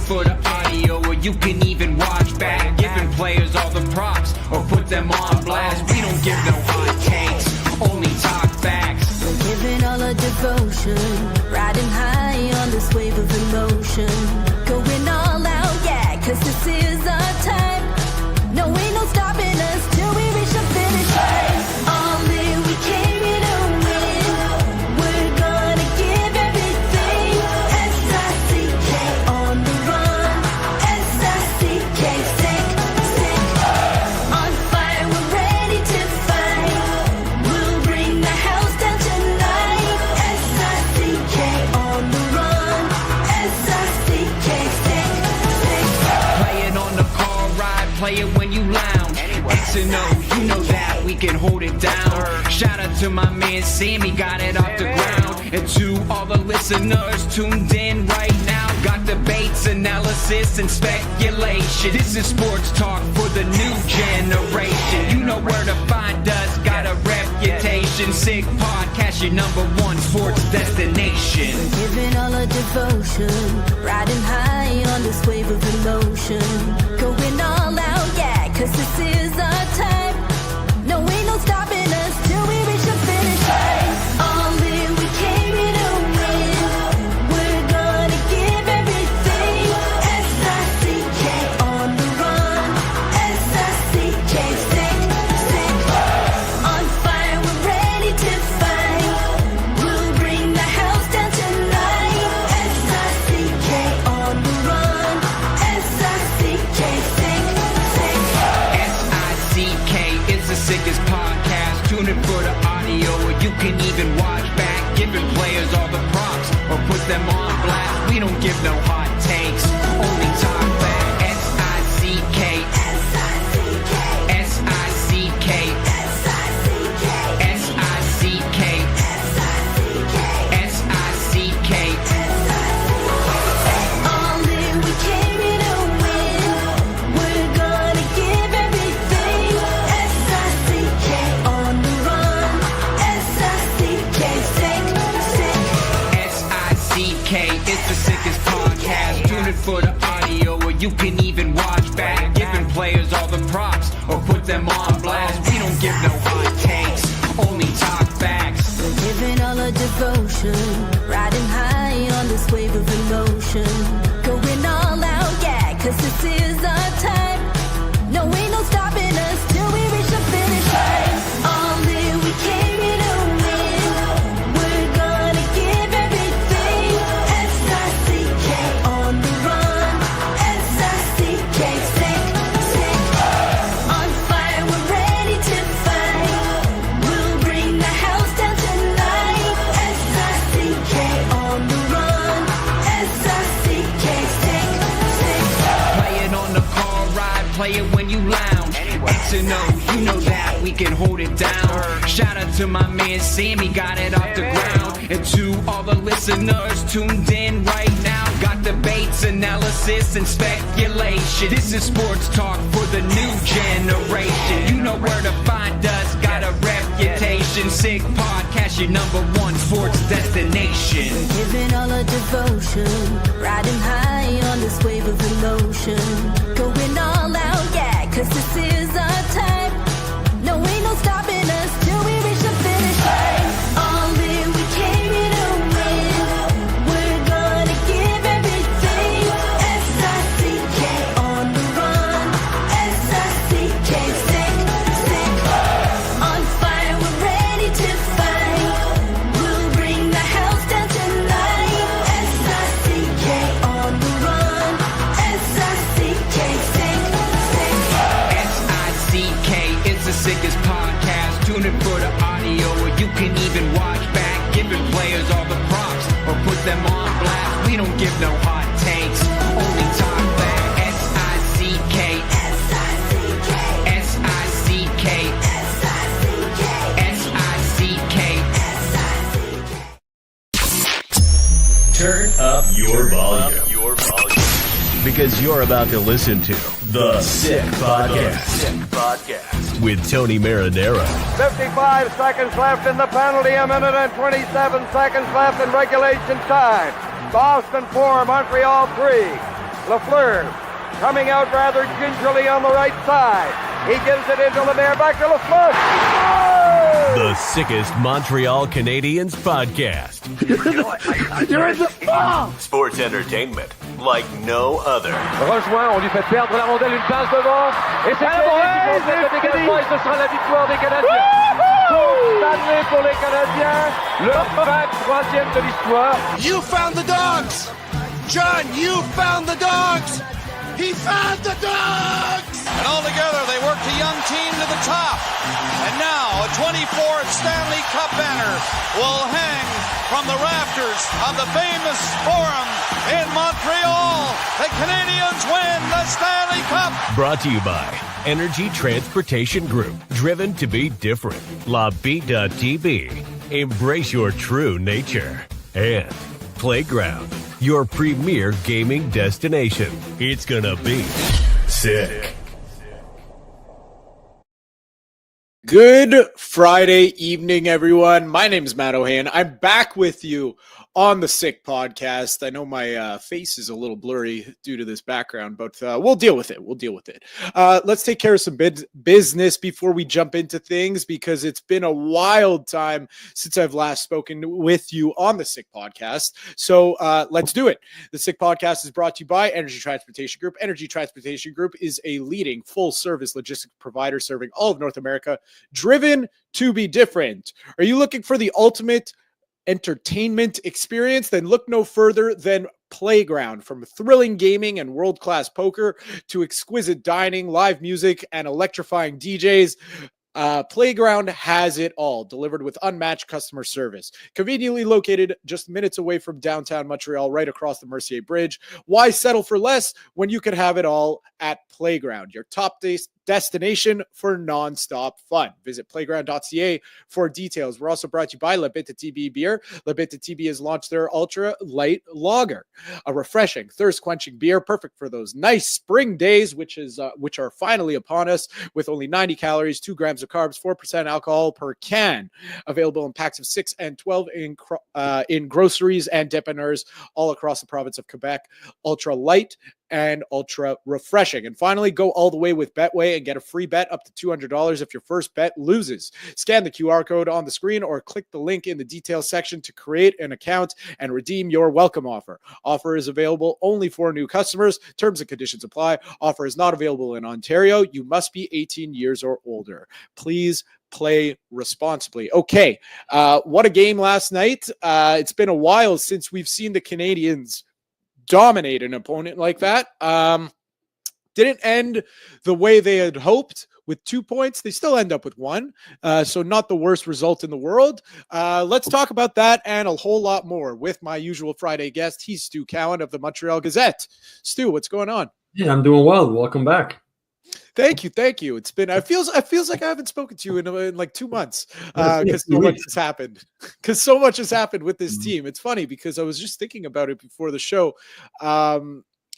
for the audio, or you can even watch back. Giving players all the props, or put them on blast. We don't give no hot takes, only talk facts. We're giving all our devotion, riding high on this wave of emotion. Going all out, yeah, cause this is our time. No, ain't no stopping us till we reach the finish line. All in, we came here to win. We're gonna give everything. S-I-C-K on the run. S-I-C-K, sick, sick. On fire, we're ready to fight. We'll bring the house down tonight. S-I-C-K on the run. S-I-C-K, sick, sick. Play it on the car ride, play it when you lounge. X and O, you know that we can hold it down. Shout out to my man Sammy, got it off the ground. And to all the listeners tuned in right now, got debates, analysis, and speculation. This is sports talk for the new generation. You know where to find us, got a reputation. Sick podcast, your #1 sports destination. Giving all our devotion, riding high on this wave of emotion. Going all out, yeah, cause this is our time. No, ain't no stopping us till we reach the finish line. All in, we came here to win. We're gonna give everything. S-I-C-K on the run. S-I-C-K, sick, sick. On fire, we're ready to fight. We'll bring the house down tonight. S-I-C-K on the run. S-I-C-K, sick, sick. S-I-C-K is the sickest podcast. Tune in for the audio, or you can even watch back. Giving players all the props, or put them on blast. We don't give no hot takes, only talk back. S-I-C-K, S-I-C-K, S-I-C-K, S-I-C-K, S-I-C-K, S-I-C-K, S-I-C-K. All in, we came here to win. We're gonna give everything. S-I-C-K on the run. S-I-C-K, sick, sick. S-I-C-K is the sickest podcast. Tune in for the audio, or you can even watch back. Giving players all the props, or put them on blast. We don't give no hot takes, only talk facts. We're giving all our devotion, riding high on this wave of emotion. Going all out, yeah, cause this is our time. No, ain't no stopping us till we reach the finish line. All in, we came here to win. We're gonna give everything. S-I-C-K on the run. S-I-C-K, sick, sick. On fire, we're ready to fight. We'll bring the house down tonight. S-I-C-K on the run. S-I-C-K, sick, sick. Play it on the car ride, play it when you lounge. X and O, you know that we can hold it down. Shout out to my man Sammy, got it off the ground. And to all the listeners tuned in right now, got debates, analysis, and speculation. This is sports talk for the new generation. You know where to find us, got a reputation. Sick podcast, your #1 sports destination. Giving all our devotion, riding high on this wave of emotion. Going all out, yeah, cause this is our time. No, ain't no stopping us till we reach the finish line. All in, we came here to win. We're gonna give everything. S-I-C-K on the run. S-I-C-K, sick, sick. On fire, we're ready to fight. We'll bring the house down tonight. S-I-C-K on the run. S-I-C-K, sick, sick. S-I-C-K is the sickest podcast. Tune in for the audio, or you can even watch back. Giving players all the props, or put them on blast. We don't give no hot takes, only talk back. S-I-C-K, S-I-C-K, S-I-C-K, S-I-C-K, S-I-C-K. S-I-C-K. Turn up your volume. Because you're about to listen to The Sick Podcast. With Tony Marinaro, 55 seconds left in the penalty, a minute and 27 seconds left in regulation time. Boston 4, Montreal 3. Lafleur coming out rather gingerly on the right side. He gives it into Lemaire, back to Lafleur. The sickest Montreal Canadiens podcast. You're in the ball! Sports entertainment like no other. Rejoint, on lui fait perdre la rondelle, une passe devant. Et c'est le dégagement, et ce sera la victoire des Canadiens. Coupe Stanley pour les Canadiens, le 23e de l'histoire. You found the dogs! John, you found the dogs! He found the dogs! And all together, they worked a young team to the top. And now, a 24th Stanley Cup banner will hang from the rafters of the famous Forum in Montreal. The Canadiens win the Stanley Cup. Brought to you by Energy Transportation Group. Driven to be different. La Vida TV. Embrace your true nature. And Playground, your premier gaming destination. It's gonna be sick. Good Friday evening, everyone. My name is Matt Ohayon. I'm back with you on the Sick Podcast. I know my face is a little blurry due to this background, but we'll deal with it. Let's take care of some business before we jump into things, because it's been a wild time since I've last spoken with you on the Sick Podcast. So let's do it. The Sick Podcast is brought to you by Energy Transportation Group. Energy Transportation Group is a leading full-service logistics provider serving all of North America, driven to be different. Are you looking for the ultimate entertainment experience? Then look no further than Playground. From thrilling gaming and world-class poker to exquisite dining, live music, and electrifying DJs, Playground has it all, delivered with unmatched customer service. Conveniently located just minutes away from downtown Montreal, right across the Mercier Bridge. Why settle for less when you can have it all at Playground, your top destination for non-stop fun? Visit playground.ca for details. We're also brought to you by Bittt Tibi beer. Bittt Tibi has launched their ultra light lager, a refreshing, thirst-quenching beer, perfect for those nice spring days, which are finally upon us, with only 90 calories, 2 grams of carbs, 4% alcohol per can. Available in packs of 6 and 12 in groceries and dépanneurs all across the province of Quebec. Ultra light and ultra refreshing. And finally, go all the way with Betway and get a free bet up to $200 if your first bet loses. Scan the QR code on the screen or click the link in the details section to create an account and redeem your welcome offer. Offer is available only for new customers. Terms and conditions apply. Offer is not available in Ontario. You must be 18 years or older. Please play responsibly. Okay, what a game last night. It's been a while since we've seen the Canadiens dominate an opponent like that. Didn't end the way they had hoped with 2 points. They still end up with 1. So not the worst result in the world. Let's talk about that and a whole lot more with my usual Friday guest. He's Stu Cowan of the Montreal Gazette. Stu, what's going on? Yeah, I'm doing well. Welcome back. Thank you. It's been, it feels like I haven't spoken to you in like 2 months because so much has happened. Because so much has happened with this team. It's funny because I was just thinking about it before the show.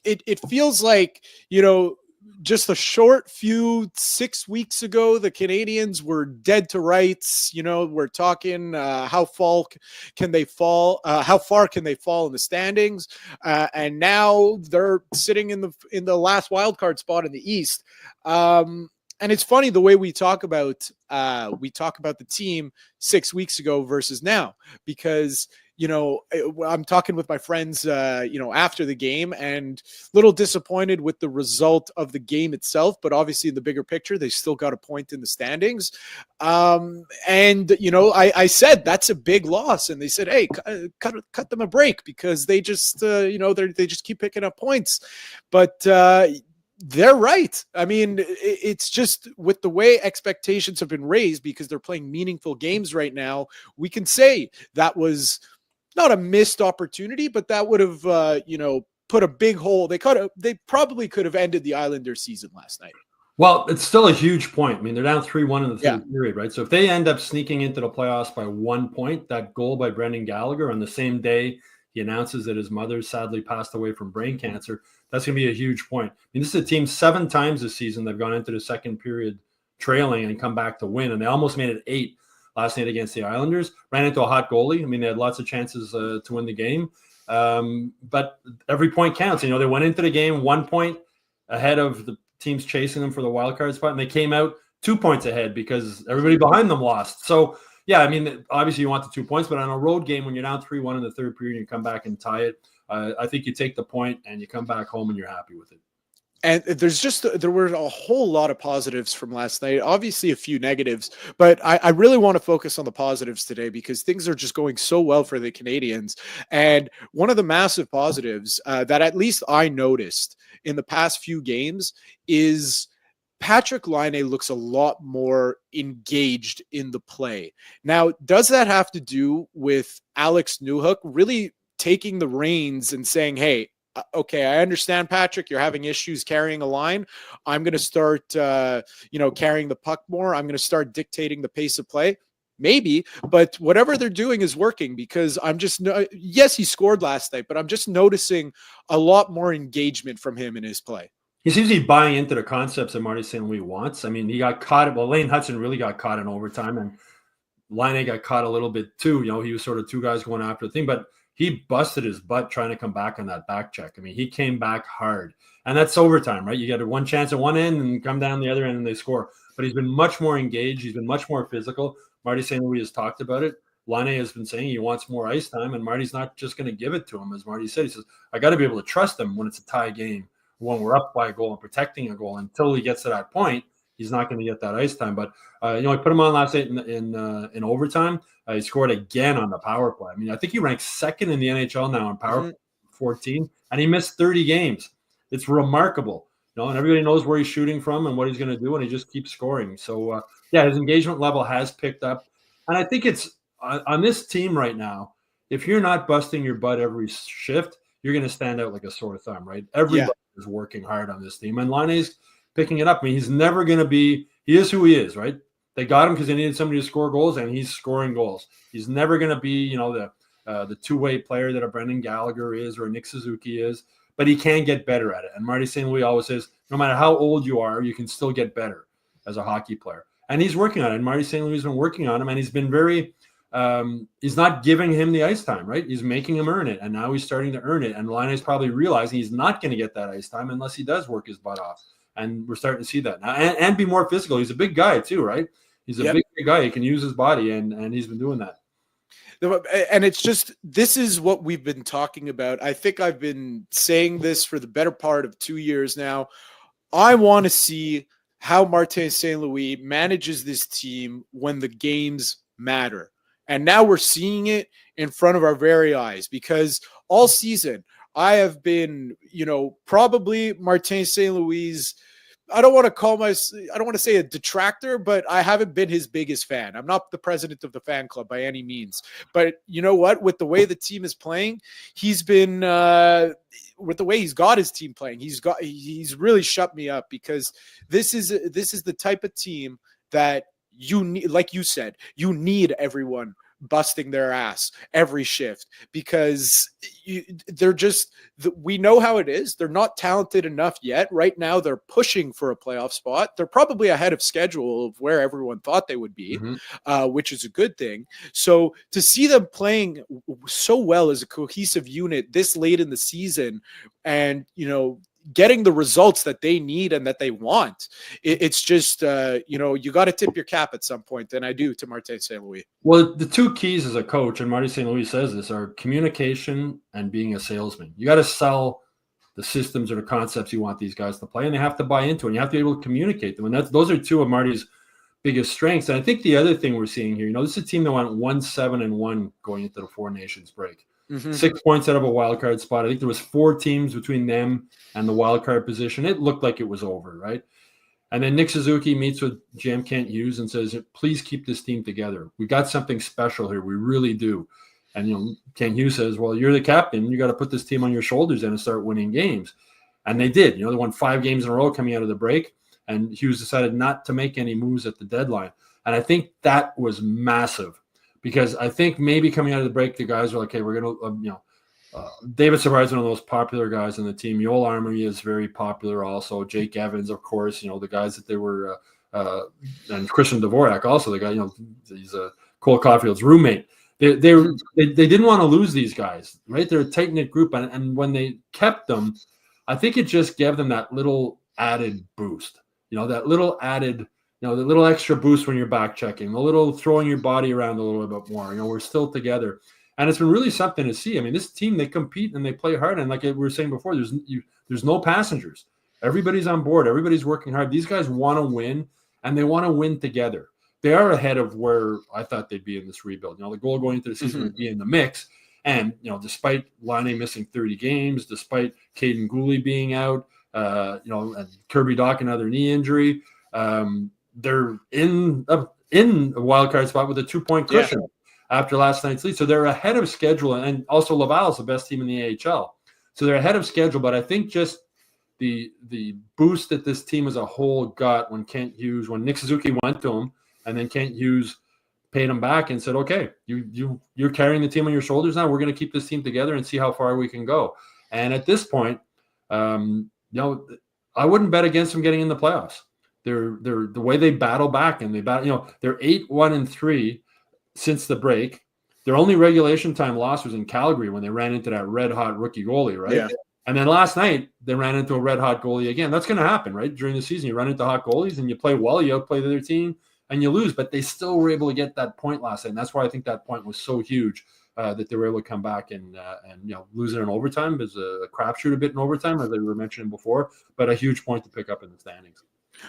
It feels like, just a short few 6 weeks ago, the Canadiens were dead to rights. We're talking how far can they fall in the standings, and now they're sitting in the last wild card spot in the East. And it's funny the way we talk about the team 6 weeks ago versus now, because I'm talking with my friends, after the game, and a little disappointed with the result of the game itself. But obviously, in the bigger picture, they still got a point in the standings. I said that's a big loss, and they said, "Hey, cut them a break because they just, they just keep picking up points." But they're right. I mean, it's just with the way expectations have been raised because they're playing meaningful games right now. We can say that was not a missed opportunity, but that would have, put a big hole. They probably could have ended the Islanders season last night. Well, it's still a huge point. I mean, they're down 3-1 in the third period, right? So if they end up sneaking into the playoffs by 1 point, that goal by Brendan Gallagher on the same day he announces that his mother sadly passed away from brain cancer, that's going to be a huge point. I mean, this is a team 7 times this season they've gone into the second period trailing and come back to win, and they almost made it 8 last night against the Islanders. Ran into a hot goalie. I mean, they had lots of chances to win the game. But every point counts. They went into the game 1 point ahead of the teams chasing them for the wild card spot, and they came out 2 points ahead because everybody behind them lost. So, yeah, I mean, obviously you want the 2 points, but on a road game when you're down 3-1 in the third period and you come back and tie it, I think you take the point and you come back home and you're happy with it. And there were a whole lot of positives from last night, obviously a few negatives, but I really want to focus on the positives today because things are just going so well for the Canadiens. And one of the massive positives that at least I noticed in the past few games is Patrik Laine looks a lot more engaged in the play. Now, does that have to do with Alex Newhook really taking the reins and saying, hey, okay, I understand, Patrik, you're having issues carrying a line. I'm going to start, carrying the puck more. I'm going to start dictating the pace of play. Maybe, but whatever they're doing is working because yes, he scored last night, but I'm just noticing a lot more engagement from him in his play. He seems to be buying into the concepts that Marty St. Louis wants. I mean, he got caught. Well, Lane Hutson really got caught in overtime, and Laine got caught a little bit too. He was sort of two guys going after the thing, but he busted his butt trying to come back on that back check. I mean, he came back hard. And that's overtime, right? You get one chance at one end and come down the other end and they score. But he's been much more engaged. He's been much more physical. Marty St. Louis has talked about it. Laine has been saying he wants more ice time, and Marty's not just going to give it to him. As Marty said, he says, I got to be able to trust him when it's a tie game, when we're up by a goal and protecting a goal. Until he gets to that point, he's not going to get that ice time. But, I put him on last night in overtime. He scored again on the power play. I mean, I think he ranks second in the NHL now in power play, 14, and he missed 30 games. It's remarkable. And everybody knows where he's shooting from and what he's going to do, and he just keeps scoring. So, his engagement level has picked up. And I think it's on this team right now, if you're not busting your butt every shift, you're going to stand out like a sore thumb, right? Everybody is working hard on this team, and Laine's picking it up. I mean, he's never going to be – he is who he is, right? They got him because they needed somebody to score goals, and he's scoring goals. He's never going to be, the two-way player that a Brendan Gallagher is or a Nick Suzuki is, but he can get better at it. And Marty St. Louis always says, no matter how old you are, you can still get better as a hockey player. And he's working on it. And Marty St. Louis has been working on him, and he's been very he's not giving him the ice time, right? He's making him earn it, and now he's starting to earn it. And Laine's probably realizing he's not going to get that ice time unless he does work his butt off. And we're starting to see that now. And be more physical. He's a big guy too, right? He's a big guy. He can use his body, and he's been doing that. And it's just, this is what we've been talking about. I think I've been saying this for the better part of 2 years now. I want to see how Martin St. Louis manages this team when the games matter. And now we're seeing it in front of our very eyes, because all season I have been, probably Martin St. Louis' I don't want to say a detractor, but I haven't been his biggest fan. I'm not the president of the fan club by any means. But you know what? With the way the team is playing, he's been with the way he's got his team playing, he's really shut me up, because this is the type of team that you need, like you said, you need everyone busting their ass every shift, because we know how it is. They're not talented enough yet. Right now, they're pushing for a playoff spot. They're probably ahead of schedule of where everyone thought they would be, which is a good thing. So to see them playing so well as a cohesive unit this late in the season, and getting the results that they need and that they want, it's just you got to tip your cap at some point, and I do, to Martin St. Louis. Well, the two keys as a coach, and Marty St. Louis says this, are communication and being a salesman. You got to sell the systems or the concepts you want these guys to play, and they have to buy into it, and you have to be able to communicate them. And those are two of Marty's biggest strengths. And I think the other thing we're seeing here, this is a team that went 1-7-1 going into the Four Nations break. 6 points out of a wild card spot. I think there was 4 teams between them and the wild card position. It looked like it was over, right? And then Nick Suzuki meets with GM Kent Hughes and says, please keep this team together. We got something special here. We really do. And, Kent Hughes says, well, you're the captain. You got to put this team on your shoulders and start winning games. And they did. They won 5 games in a row coming out of the break. And Hughes decided not to make any moves at the deadline. And I think that was massive. Because I think maybe coming out of the break, the guys were like, okay, we're going to, David Savard's one of the most popular guys in the team. Yoel Armory is very popular also. Jake Evans, of course, the guys that they were, and Christian Dvorak also, the guy, he's Cole Caulfield's roommate. They didn't want to lose these guys, right? They're a tight-knit group, and when they kept them, I think it just gave them that little added boost, that little added, the little extra boost when you're back checking, a little throwing your body around a little bit more. We're still together, and it's been really something to see. I mean, this team, they compete and they play hard, and like we were saying before, there's no passengers. Everybody's on board. Everybody's working hard. These guys want to win, and they want to win together. They are ahead of where I thought they'd be in this rebuild. The goal going into the season would be in the mix. And, despite Laine missing 30 games, despite Caden Goalie being out, and Kirby Dach another knee injury, they're in a wild card spot with a 2-point cushion after last night's lead. So they're ahead of schedule. And also Laval's the best team in the AHL. So they're ahead of schedule. But I think just the boost that this team as a whole got when when Nick Suzuki went to him, and then Kent Hughes paid him back and said, okay, you're carrying the team on your shoulders now. We're going to keep this team together and see how far we can go. And at this point, I wouldn't bet against them getting in the playoffs. They're the way they battle back, and they're 8-1-3 since the break. Their only regulation time loss was in Calgary when they ran into that red hot rookie goalie, right? Yeah. And then last night they ran into a red hot goalie again. That's going to happen, right? During the season, you run into hot goalies and you play well, you outplay the other team, and you lose, but they still were able to get that point last night. And that's why I think that point was so huge, that they were able to come back and lose it in overtime. It was a crapshoot a bit in overtime, as they were mentioning before, but a huge point to pick up in the standings.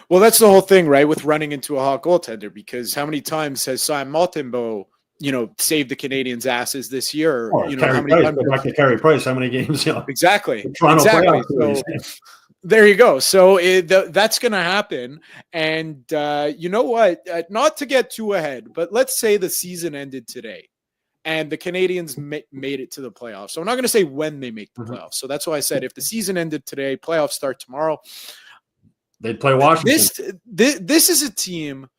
Well, that's the whole thing, right, with running into a hot goaltender, because how many times has Sam Montembeault, saved the Canadiens' asses this year? How many times? Go back to Carey Price, how many games? Exactly. So, there you go. So that's going to happen. And you know what? Not to get too ahead, but let's say the season ended today and the Canadiens made it to the playoffs. So I'm not going to say when they make the playoffs. So that's why I said if the season ended today, playoffs start tomorrow, they'd play Washington. This is a team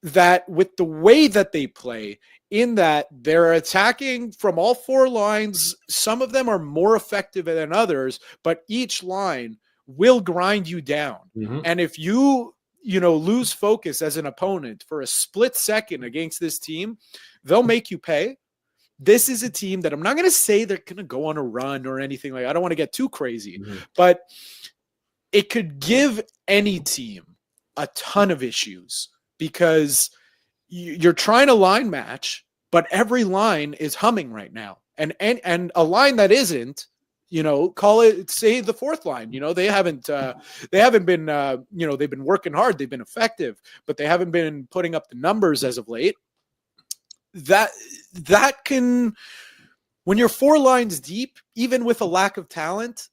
that, with the way that they play, in that they're attacking from all four lines, some of them are more effective than others, but each line will grind you down. And if you lose focus as an opponent for a split second against this team, they'll make you pay. This is a team that I'm not going to say they're going to go on a run or anything like that. I don't want to get too crazy, but it could give any team a ton of issues, because you're trying to line match, but every line is humming right now. And a line that isn't, call it, say, the fourth line. They haven't been, they've been working hard. They've been effective, but they haven't been putting up the numbers as of late. That can, when you're four lines deep, even with a lack of talent,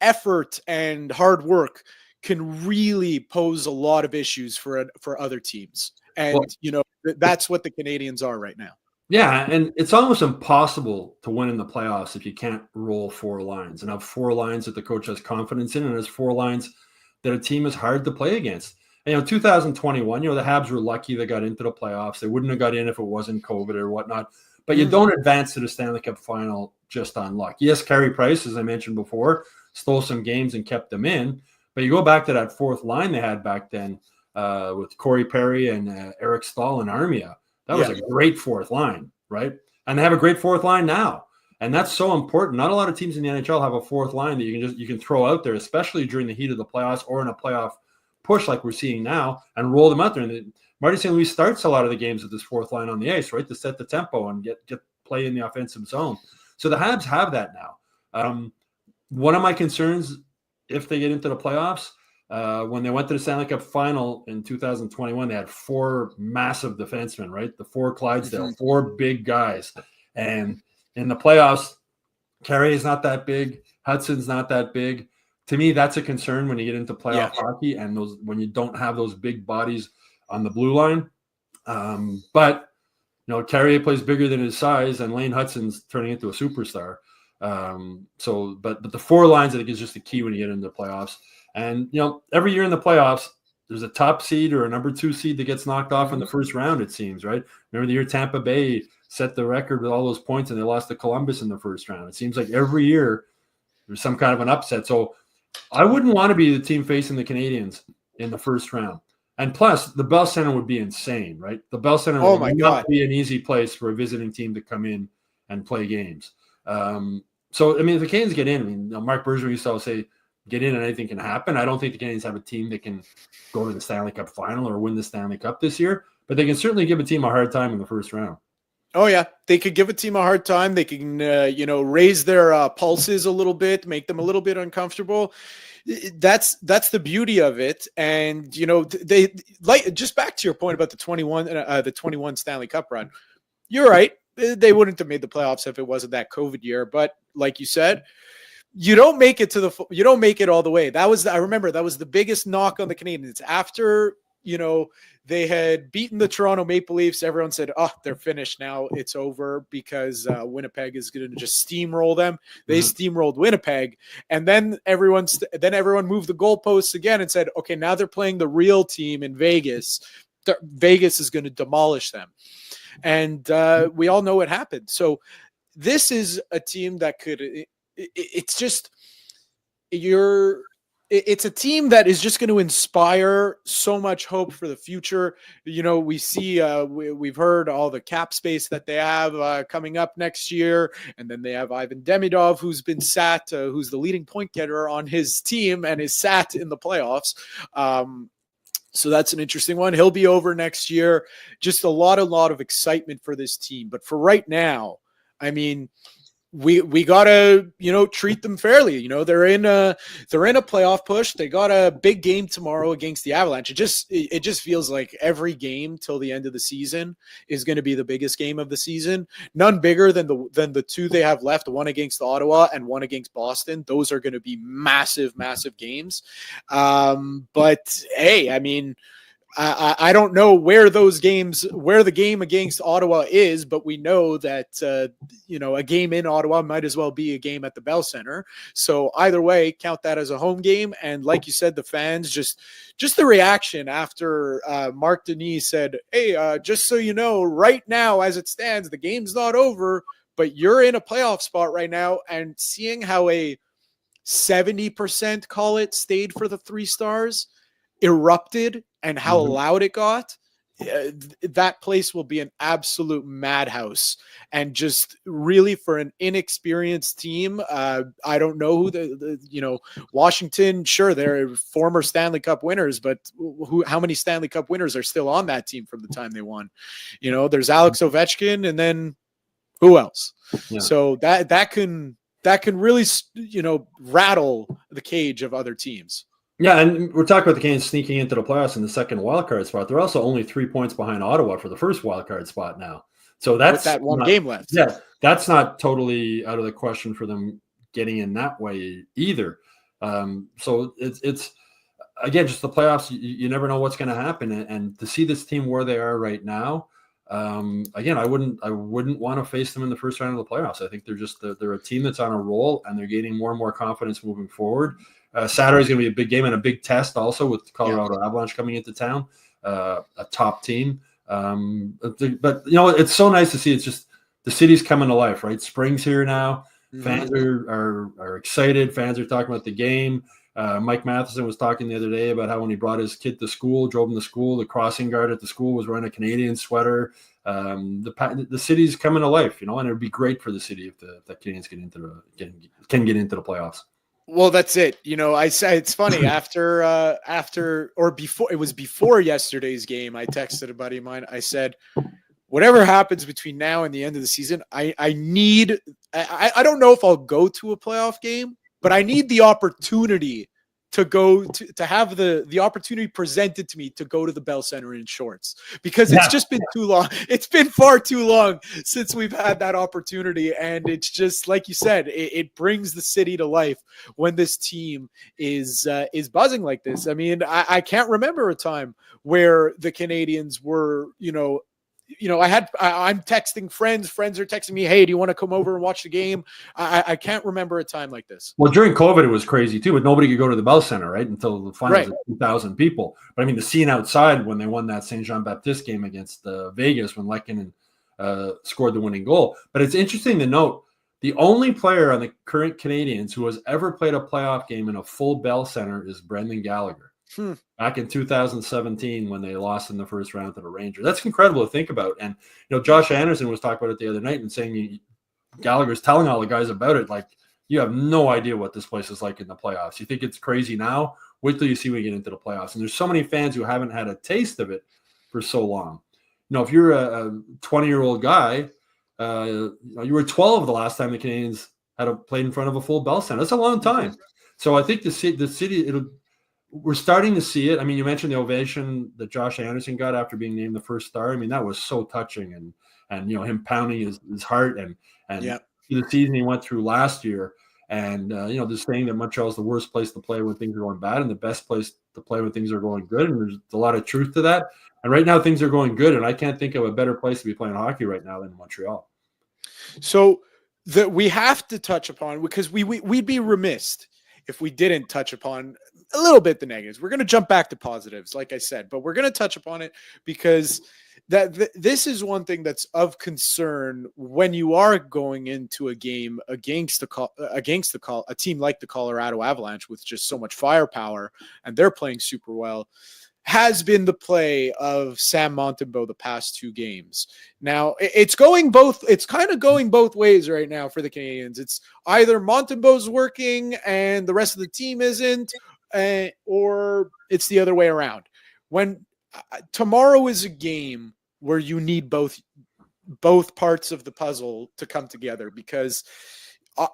effort and hard work can really pose a lot of issues for other teams. And, that's what the Canadiens are right now. Yeah, and it's almost impossible to win in the playoffs if you can't roll four lines and have four lines that the coach has confidence in, and there's four lines that a team is hard to play against. And, 2021, the Habs were lucky they got into the playoffs. They wouldn't have got in if it wasn't COVID or whatnot. But you don't advance to the Stanley Cup final just on luck. Yes, Carey Price, as I mentioned before, stole some games and kept them in. But you go back to that fourth line they had back then with Corey Perry and Eric Stahl and Armia. That was a great fourth line, right? And they have a great fourth line now. And that's so important. Not a lot of teams in the NHL have a fourth line that you can throw out there, especially during the heat of the playoffs or in a playoff push like we're seeing now, and roll them out there. And Marty St. Louis starts a lot of the games with this fourth line on the ice, right, to set the tempo and get play in the offensive zone. So the Habs have that now. One of my concerns, if they get into the playoffs, when they went to the Stanley Cup final in 2021, they had four massive defensemen, right? The four Clydesdale, four big guys. And in the playoffs, Carey is not that big. Hutson's not that big. To me, that's a concern when you get into playoff hockey and when you don't have those big bodies on the blue line. But Carey plays bigger than his size, and Lane Hutson's turning into a superstar. But the four lines, I think, is just the key when you get into the playoffs. And, every year in the playoffs, there's a top seed or a number 2 seed that gets knocked off in the first round, it seems, right? Remember the year Tampa Bay set the record with all those points and they lost to Columbus in the first round. It seems like every year there's some kind of an upset. So I wouldn't want to be the team facing the Canadiens in the first round. And plus, the Bell Center would be insane, right? The Bell Center would not be an easy place for a visiting team to come in and play games. So, I mean, if the Canadiens get in, I mean, Mark Bergevin used to always say, get in and anything can happen. I don't think the Canadiens have a team that can go to the Stanley Cup final or win the Stanley Cup this year, but they can certainly give a team a hard time in the first round. Oh, yeah. They could give a team a hard time. They can, raise their pulses a little bit, make them a little bit uncomfortable. That's the beauty of it. And, they like, just back to your point about the 21 Stanley Cup run. You're right. They wouldn't have made the playoffs if it wasn't that COVID year. But like you said, you don't make it all the way. I remember that was the biggest knock on the Canadiens after, they had beaten the Toronto Maple Leafs. Everyone said, oh, they're finished now. It's over because Winnipeg is going to just steamroll them. They steamrolled Winnipeg. And then everyone moved the goalposts again and said, okay, now they're playing the real team in Vegas. Vegas is going to demolish them. And we all know what happened. So this is a team that it's a team that is just going to inspire so much hope for the future. We see, we've heard all the cap space that they have coming up next year. And then they have Ivan Demidov, who's been sat, who's the leading point getter on his team and is sat in the playoffs. So that's an interesting one. He'll be over next year. Just a lot of excitement for this team. But for right now, I mean, we gotta treat them fairly. They're in a playoff push. They got a big game tomorrow against the Avalanche. It just feels like every game till the end of the season is going to be the biggest game of the season. None bigger than the two they have left. One against Ottawa and one against Boston. Those are going to be massive games. But hey, I mean, I don't know where the game against Ottawa is, but we know that, a game in Ottawa might as well be a game at the Bell Center. So either way, count that as a home game. And like you said, the fans, just the reaction after Mark Denis said, hey, just so you know, right now, as it stands, the game's not over, but you're in a playoff spot right now. And seeing how a 70% call it stayed for the 3 stars, erupted, and how loud it got, that place will be an absolute madhouse. And just really for an inexperienced team, I don't know who Washington, sure, they're former Stanley Cup winners, but how many Stanley Cup winners are still on that team from the time they won? There's Alex Ovechkin, and then who else? Yeah. So that can really, rattle the cage of other teams. Yeah, and we're talking about the Canadiens sneaking into the playoffs in the second wildcard spot. They're also only 3 points behind Ottawa for the first wildcard spot now. So that's with that one game left. Yeah, that's not totally out of the question for them getting in that way either. So it's again, just the playoffs. You never know what's going to happen, and to see this team where they are right now. Again, I wouldn't want to face them in the first round of the playoffs. I think they're a team that's on a roll, and they're gaining more and more confidence moving forward. Saturday is going to be a big game and a big test also with the Colorado Avalanche coming into town, a top team. But it's so nice to see. It's just the city's coming to life, right? Spring's here now. Fans are excited. Fans are talking about the game. Mike Matheson was talking the other day about how when he brought his kid to school, drove him to school, the crossing guard at the school was wearing a Canadian sweater. The city's coming to life, and it would be great for the city if the Canadiens can get into the playoffs. Well, that's it. I say it's funny after or before, it was before yesterday's game. I texted a buddy of mine. I said, whatever happens between now and the end of the season, I don't know if I'll go to a playoff game, but I need the opportunity to go to have the opportunity presented to me to go to the Bell Center in shorts, because it's just been too long. It's been far too long since we've had that opportunity. And it's just, like you said, it brings the city to life when this team is buzzing like this. I mean, I can't remember a time where the Canadiens were, I'm texting friends are texting me, hey, do you want to come over and watch the game? I can't remember a time like this. Well, during COVID, it was crazy too, but nobody could go to the Bell Center, right? Until the finals of 2,000 people. But I mean, the scene outside when they won that Saint Jean-Baptiste game against Vegas when Lehkonen scored the winning goal. But it's interesting to note, the only player on the current Canadiens who has ever played a playoff game in a full Bell Center is Brendan Gallagher. back in 2017 when they lost in the first round to the Rangers. That's incredible to think about. And, Josh Anderson was talking about it the other night and saying Gallagher's telling all the guys about it. Like, you have no idea what this place is like in the playoffs. You think it's crazy now? Wait till you see when you get into the playoffs. And there's so many fans who haven't had a taste of it for so long. If you're a 20-year-old guy, you were 12 the last time the Canadiens had played in front of a full Bell Center. That's a long time. So I think the city, we're starting to see it. I mean, you mentioned the ovation that Josh Anderson got after being named the first star. I mean, that was so touching, and him pounding his heart and the season he went through last year. And, just saying that Montreal is the worst place to play when things are going bad and the best place to play when things are going good. And there's a lot of truth to that. And right now things are going good. And I can't think of a better place to be playing hockey right now than Montreal. So we have to touch upon, because we'd be remiss if we didn't touch upon a little bit the negatives. We're going to jump back to positives, like I said, but we're going to touch upon it because this is one thing that's of concern when you are going into a game against a team like the Colorado Avalanche with just so much firepower, and they're playing super well, has been the play of Sam Montembeault the past two games. Now it's kind of going both ways right now for the Canadiens. It's either Montembeault's working and the rest of the team isn't, or it's the other way around. When tomorrow is a game where you need both parts of the puzzle to come together, because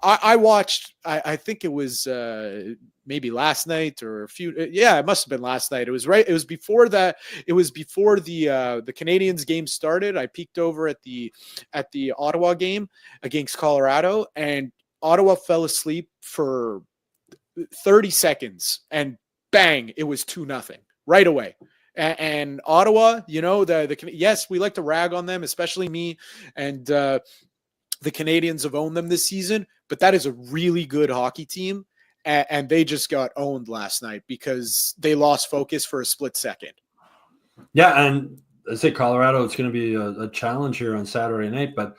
I watched, I think it was maybe last night or it must have been last night. It was before that. It was before the Canadiens game started. I peeked over at the Ottawa game against Colorado, and Ottawa fell asleep for 30 seconds and bang, it was 2-0 right away. And Ottawa, yes, we like to rag on them, especially me, and the Canadiens have owned them this season, but that is a really good hockey team, and they just got owned last night because they lost focus for a split second. Yeah, and I say Colorado, it's going to be a challenge here on Saturday night, but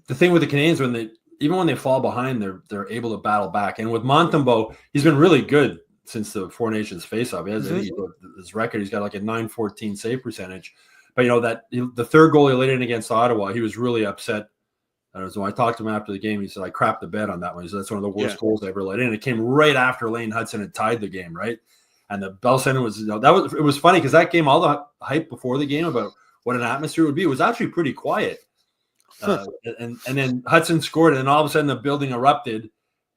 the thing with the Canadiens, even when they fall behind, they're able to battle back. And with Montembeault, he's been really good since the Four Nations faceoff. He has his record. He's got like a .914 save percentage. But the third goal he laid in against Ottawa, he was really upset. So when I talked to him after the game, he said, I crapped the bed on that one. He said, that's one of the worst goals I ever let in. It came right after Lane Hutson had tied the game, right? And the Bell Center was, it was funny because that game, all the hype before the game about what an atmosphere would be, was actually pretty quiet. And then Hutson scored, and then all of a sudden the building erupted,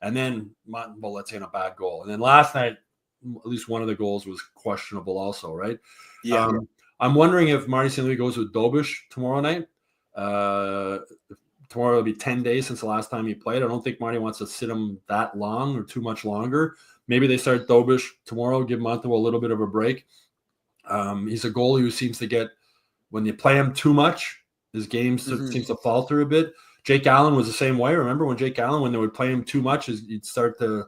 and then Montembeault lets in a bad goal. And then last night, at least one of the goals was questionable also, right? Yeah. I'm wondering if Marty St. Louis goes with Dobish tomorrow night. Tomorrow will be 10 days since the last time he played. I don't think Marty wants to sit him that long or too much longer. Maybe they start Dobish tomorrow, give Montembeault a little bit of a break. He's a goalie who seems to get, when you play him too much, his game seems to falter a bit. Jake Allen was the same way. Remember when Jake Allen, when they would play him too much, he'd start to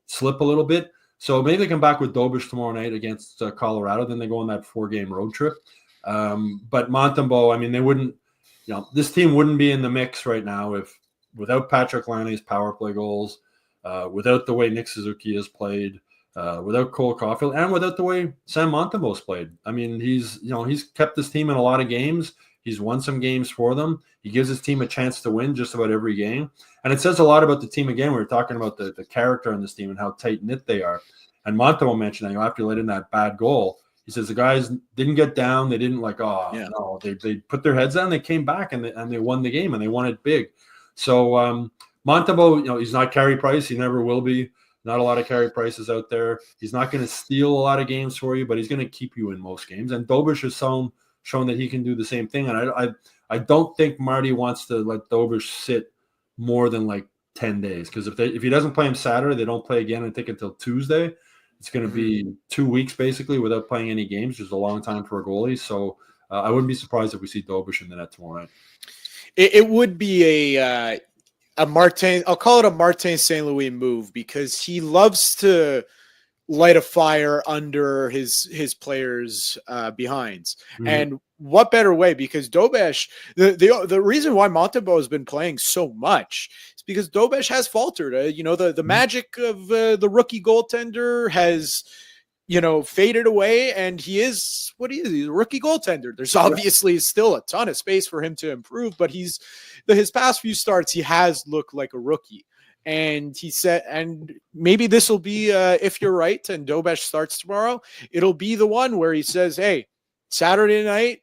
slip a little bit. So maybe they come back with Dobish tomorrow night against Colorado. Then they go on that 4-game road trip. But Montembeault, I mean, they wouldn't, this team wouldn't be in the mix right now without Patrik Laine's power play goals, without the way Nick Suzuki has played, without Cole Caulfield, and without the way Sam Montembeault's played. I mean, he's kept this team in a lot of games. He's won some games for them. He gives his team a chance to win just about every game. And it says a lot about the team. Again, we were talking about the character on this team and how tight-knit they are. And Montembeault mentioned that, after he let in that bad goal, he says the guys didn't get down. They didn't no. They put their heads down. They came back and they won the game, and they won it big. So Montembeault, he's not Carey Price. He never will be. Not a lot of Carey Prices out there. He's not going to steal a lot of games for you, but he's going to keep you in most games. And Dobish has shown that he can do the same thing. And I don't think Marty wants to let Dobish sit more than like 10 days, because if he doesn't play him Saturday, they don't play again, I think, until Tuesday. It's going to be 2 weeks basically without playing any games, which is a long time for a goalie. So I wouldn't be surprised if we see Dobish in the net tomorrow night. It would be a Martin, I'll call it a Martin St. Louis move, because he loves to light a fire under his players' behinds. Mm-hmm. And what better way? Because Dobish, the reason why Montembeault has been playing so much is because Dobish has faltered. The magic of the rookie goaltender has, faded away, and he is what he is. He's a rookie goaltender. There's obviously still a ton of space for him to improve, but his past few starts, he has looked like a rookie. And he said, and maybe this will be, if you're right, and Dobesh starts tomorrow, it'll be the one where he says, hey, Saturday night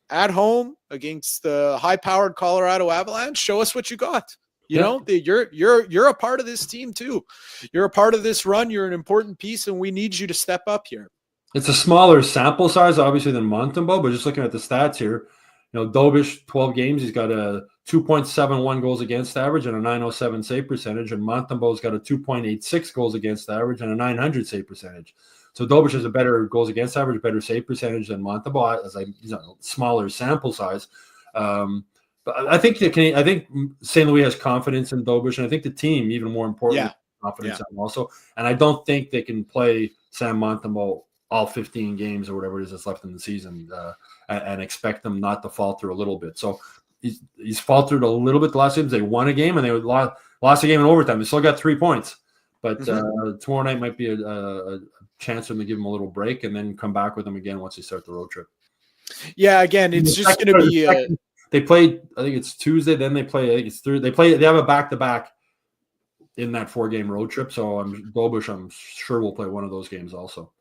at home against the high-powered Colorado Avalanche, show us what you got. You're a part of this team too. You're a part of this run. You're an important piece, and we need you to step up here. It's a smaller sample size, obviously, than Montembeault, but just looking at the stats here, Dobish, 12 games, he's got a 2.71 goals against average and a 907 save percentage, and Montembeault's got a 2.86 goals against average and a 900 save percentage. So Dobish has a better goals against average, better save percentage than Montembeault, as smaller sample size. But I think St. Louis has confidence in Dobish, and I think the team, even more important, confidence in him also. And I don't think they can play Sam Montembeault all 15 games or whatever it is that's left in the season and expect them not to falter a little bit. So he's faltered a little bit the last games. They won a game and they lost a game in overtime. They still got 3 points. But tomorrow night might be a chance for them to give him a little break and then come back with them again once they start the road trip. Yeah, again, it's just going to be they played, I think it's Tuesday, then they play, I think it's Thursday. They have a back-to-back in that 4-game road trip. So I'm sure will play one of those games also.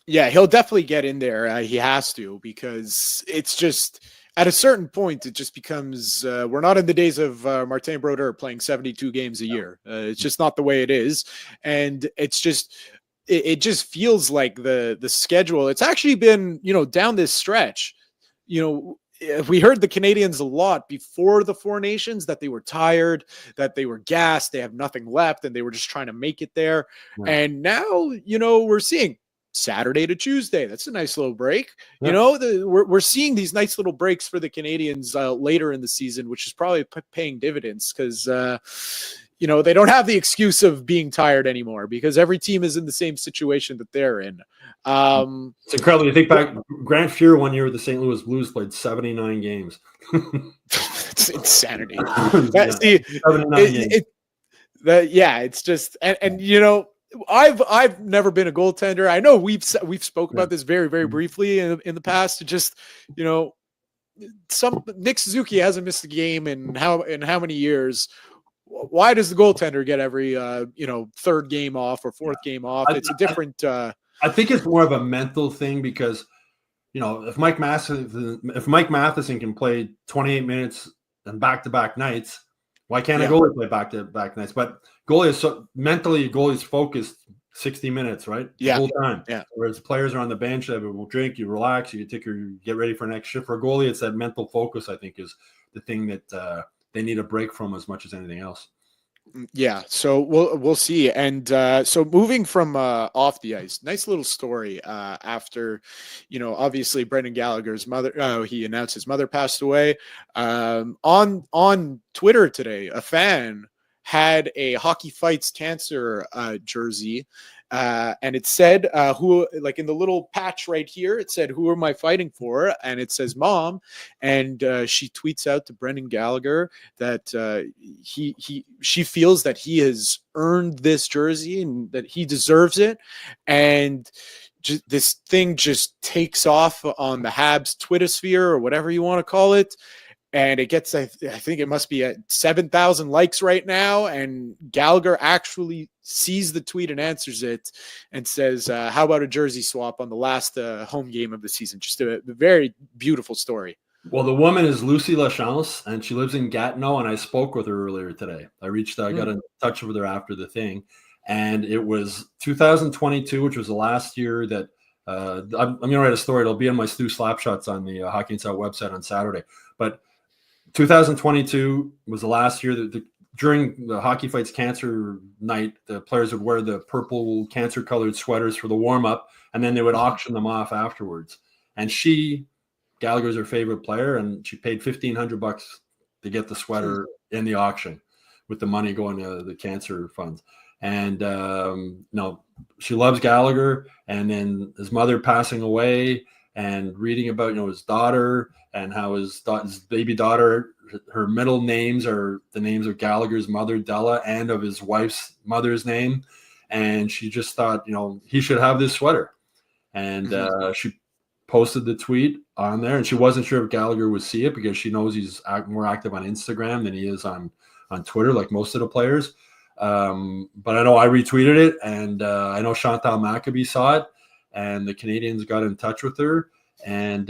Yeah, he'll definitely get in there. He has to, because it's just at a certain point, it just becomes we're not in the days of Martin Brodeur playing 72 games a year. It's just not the way it is. And it's just it just feels like the schedule. It's actually been, down this stretch, we heard the Canadiens a lot before the Four Nations that they were tired, that they were gassed, they have nothing left, and they were just trying to make it there. Yeah. And now, we're seeing Saturday to Tuesday. That's a nice little break. Yeah. We're seeing these nice little breaks for the Canadiens later in the season, which is probably paying dividends because, they don't have the excuse of being tired anymore because every team is in the same situation that they're in. It's incredible. You think back, Grant Fuhr 1 year with the St. Louis Blues played 79 games. It's insanity. It's just, and I've never been a goaltender. I know we've spoke about this very, very briefly in the past. Just, Nick Suzuki hasn't missed a game in how many years. Why does the goaltender get every third game off or fourth game off? It's a different. I think it's more of a mental thing because, if Mike Matheson can play 28 minutes and back-to-back nights, why can't a goalie play back-to-back nights? But goalie's focused 60 minutes, right? Yeah. The whole time. Yeah. Whereas players are on the bench, they will drink, you relax, you get ready for next shift. For a goalie, it's that mental focus, I think, is the thing that they need a break from as much as anything else. Yeah, so we'll see. And so moving from off the ice, nice little story after, obviously Brendan Gallagher's mother, he announced his mother passed away. On Twitter today, a fan had a Hockey Fights Cancer jersey. And it said, who, like in the little patch right here, it said, "Who am I fighting for?" And it says Mom. And she tweets out to Brendan Gallagher that she feels that he has earned this jersey and that he deserves it. And this thing just takes off on the Habs Twitter sphere or whatever you want to call it. And it gets, I think it must be at 7,000 likes right now. And Gallagher actually sees the tweet and answers it and says, how about a jersey swap on the last home game of the season? Just a very beautiful story. Well, the woman is Lucy Lachance, and she lives in Gatineau, and I spoke with her earlier today. I got in touch with her after the thing. And it was 2022, which was the last year that I'm going to write a story. It'll be in my Stu Slapshots on the Hockey Insight website on Saturday. But 2022 was the last year that during the Hockey Fights Cancer night, the players would wear the purple cancer-colored sweaters for the warm-up, and then they would auction them off afterwards. And Gallagher's her favorite player, and she paid $1,500 to get the sweater in the auction, with the money going to the cancer funds. And she loves Gallagher, and then his mother passing away, and reading about his daughter and how his baby daughter, her middle names are the names of Gallagher's mother, Della, and of his wife's mother's name. And she just thought, he should have this sweater. And she posted the tweet on there, and she wasn't sure if Gallagher would see it because she knows he's more active on Instagram than he is on Twitter, like most of the players. But I know I retweeted it, and I know Chantal Maccabee saw it, and the Canadiens got in touch with her, and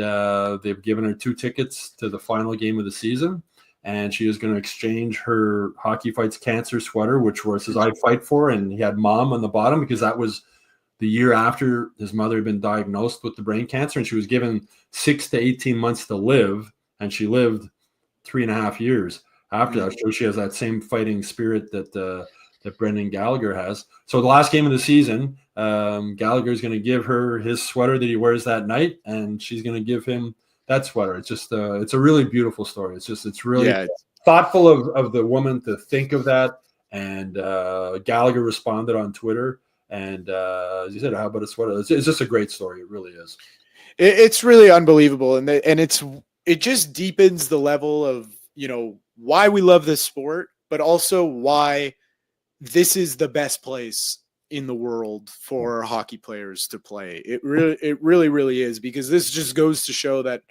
they've given her 2 tickets to the final game of the season, and she is going to exchange her Hockey Fights Cancer sweater, which says I fight for, and he had mom on the bottom because that was the year after his mother had been diagnosed with the brain cancer, and she was given 6 to 18 months to live, and she lived 3.5 years after that. So she has that same fighting spirit that Brendan Gallagher has. So the last game of the season, Gallagher is going to give her his sweater that he wears that night, and she's going to give him that sweater. It's just it's a really beautiful story. It's really thoughtful of the woman to think of that. And Gallagher responded on Twitter. And as you said, how about a sweater? It's just a great story. It really is. It's really unbelievable, and it just deepens the level of why we love this sport, but also why this is the best place in the world for hockey players to play. It really is, because this just goes to show that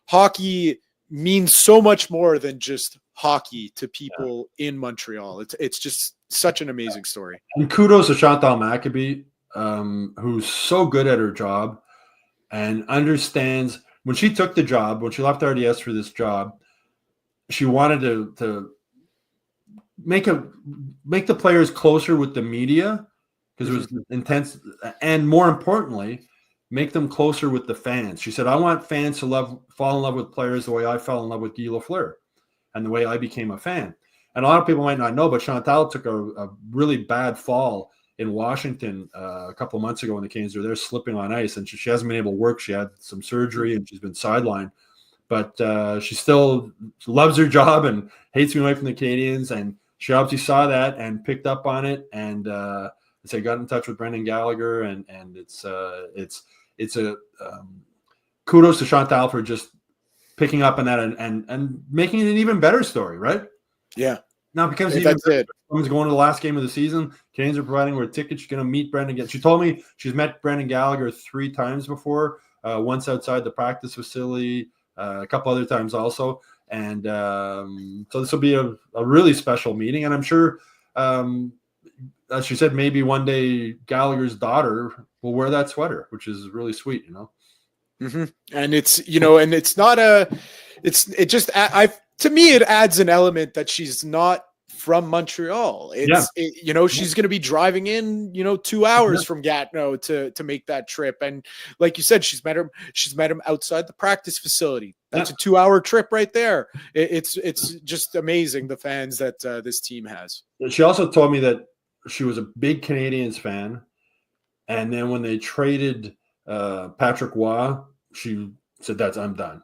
hockey means so much more than just hockey to people in Montreal. It's just such an amazing story. And kudos to Chantal Maccabee, who's so good at her job and understands when she took the job, when she left RDS for this job, she wanted to make the players closer with the media because it was intense, and more importantly, make them closer with the fans. She said, I want fans to fall in love with players the way I fell in love with Guy Lafleur and the way I became a fan. And a lot of people might not know, but Chantal took a really bad fall in Washington a couple of months ago when the Canes were there slipping on ice, and she hasn't been able to work. She had some surgery and she's been sidelined, but she still loves her job and hates being away from the Canadiens. And she obviously saw that and picked up on it, and got in touch with Brendan Gallagher, and it's a kudos to Chantal for just picking up on that and making it an even better story, right? Yeah. Now, because that's it. Someone's going to the last game of the season. Canadiens are providing her a ticket. She's going to meet Brendan. She told me she's met Brendan Gallagher 3 times before. Once outside the practice facility, a couple other times also. And so this will be a really special meeting. And I'm sure, as she said, maybe one day Gallagher's daughter will wear that sweater, which is really sweet, Mm-hmm. And it's, and it's not to me, it adds an element that she's not from Montreal. She's going to be driving in, 2 hours from Gatineau to make that trip. And like you said, she's met him outside the practice facility. That's a 2-hour trip right there. It's just amazing, the fans that this team has. She also told me that she was a big Canadiens fan. And then when they traded Patrik Laine, she said, I'm done.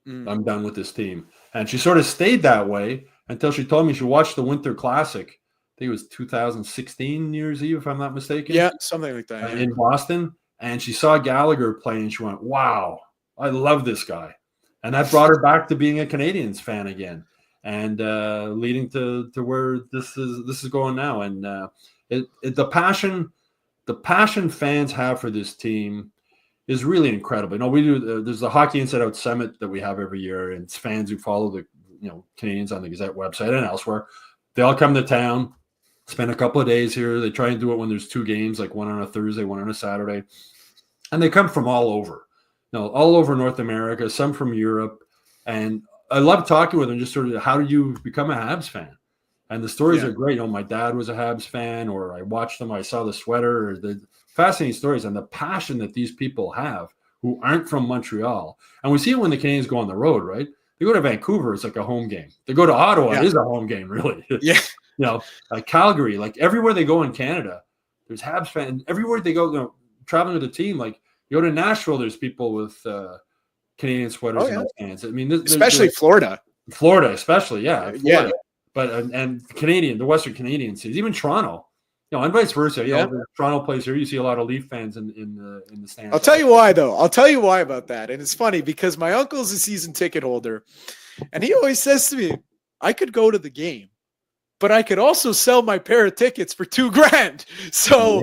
I'm done with this team. And she sort of stayed that way until she told me she watched the Winter Classic. I think it was 2016 New Year's Eve, if I'm not mistaken. Yeah, something like that. In Boston. And she saw Gallagher play, and she went, wow, I love this guy. And that brought her back to being a Canadiens fan again, and leading to where this is going now. And the passion fans have for this team is really incredible. We do. There's the Hockey Inside Out Summit that we have every year, and it's fans who follow the Canadiens on the Gazette website and elsewhere. They all come to town, spend a couple of days here. They try and do it when there's 2 games, like one on a Thursday, one on a Saturday, and they come from all over, all over North America, some from Europe. And I love talking with them. Just sort of, how did you become a Habs fan? And the stories are great. My dad was a Habs fan, or I watched them. I saw the sweater, or the fascinating stories, and the passion that these people have who aren't from Montreal. And we see it when the Canadiens go on the road, right? They go to Vancouver, it's like a home game. They go to Ottawa, it is a home game, really. Yeah. Calgary, like everywhere they go in Canada, there's Habs fans. Everywhere they go, traveling with the team, like you go to Nashville, there's people with Canadian sweaters and fans. I mean, especially Florida. Florida, especially, Florida. Yeah. But and Canadian, the Western Canadian cities, even Toronto. And vice versa. Toronto plays here. You see a lot of Leaf fans in the stands. I'll tell you why, though. I'll tell you why about that. And it's funny because my uncle's a season ticket holder, and he always says to me, I could go to the game, but I could also sell my pair of tickets for $2,000. So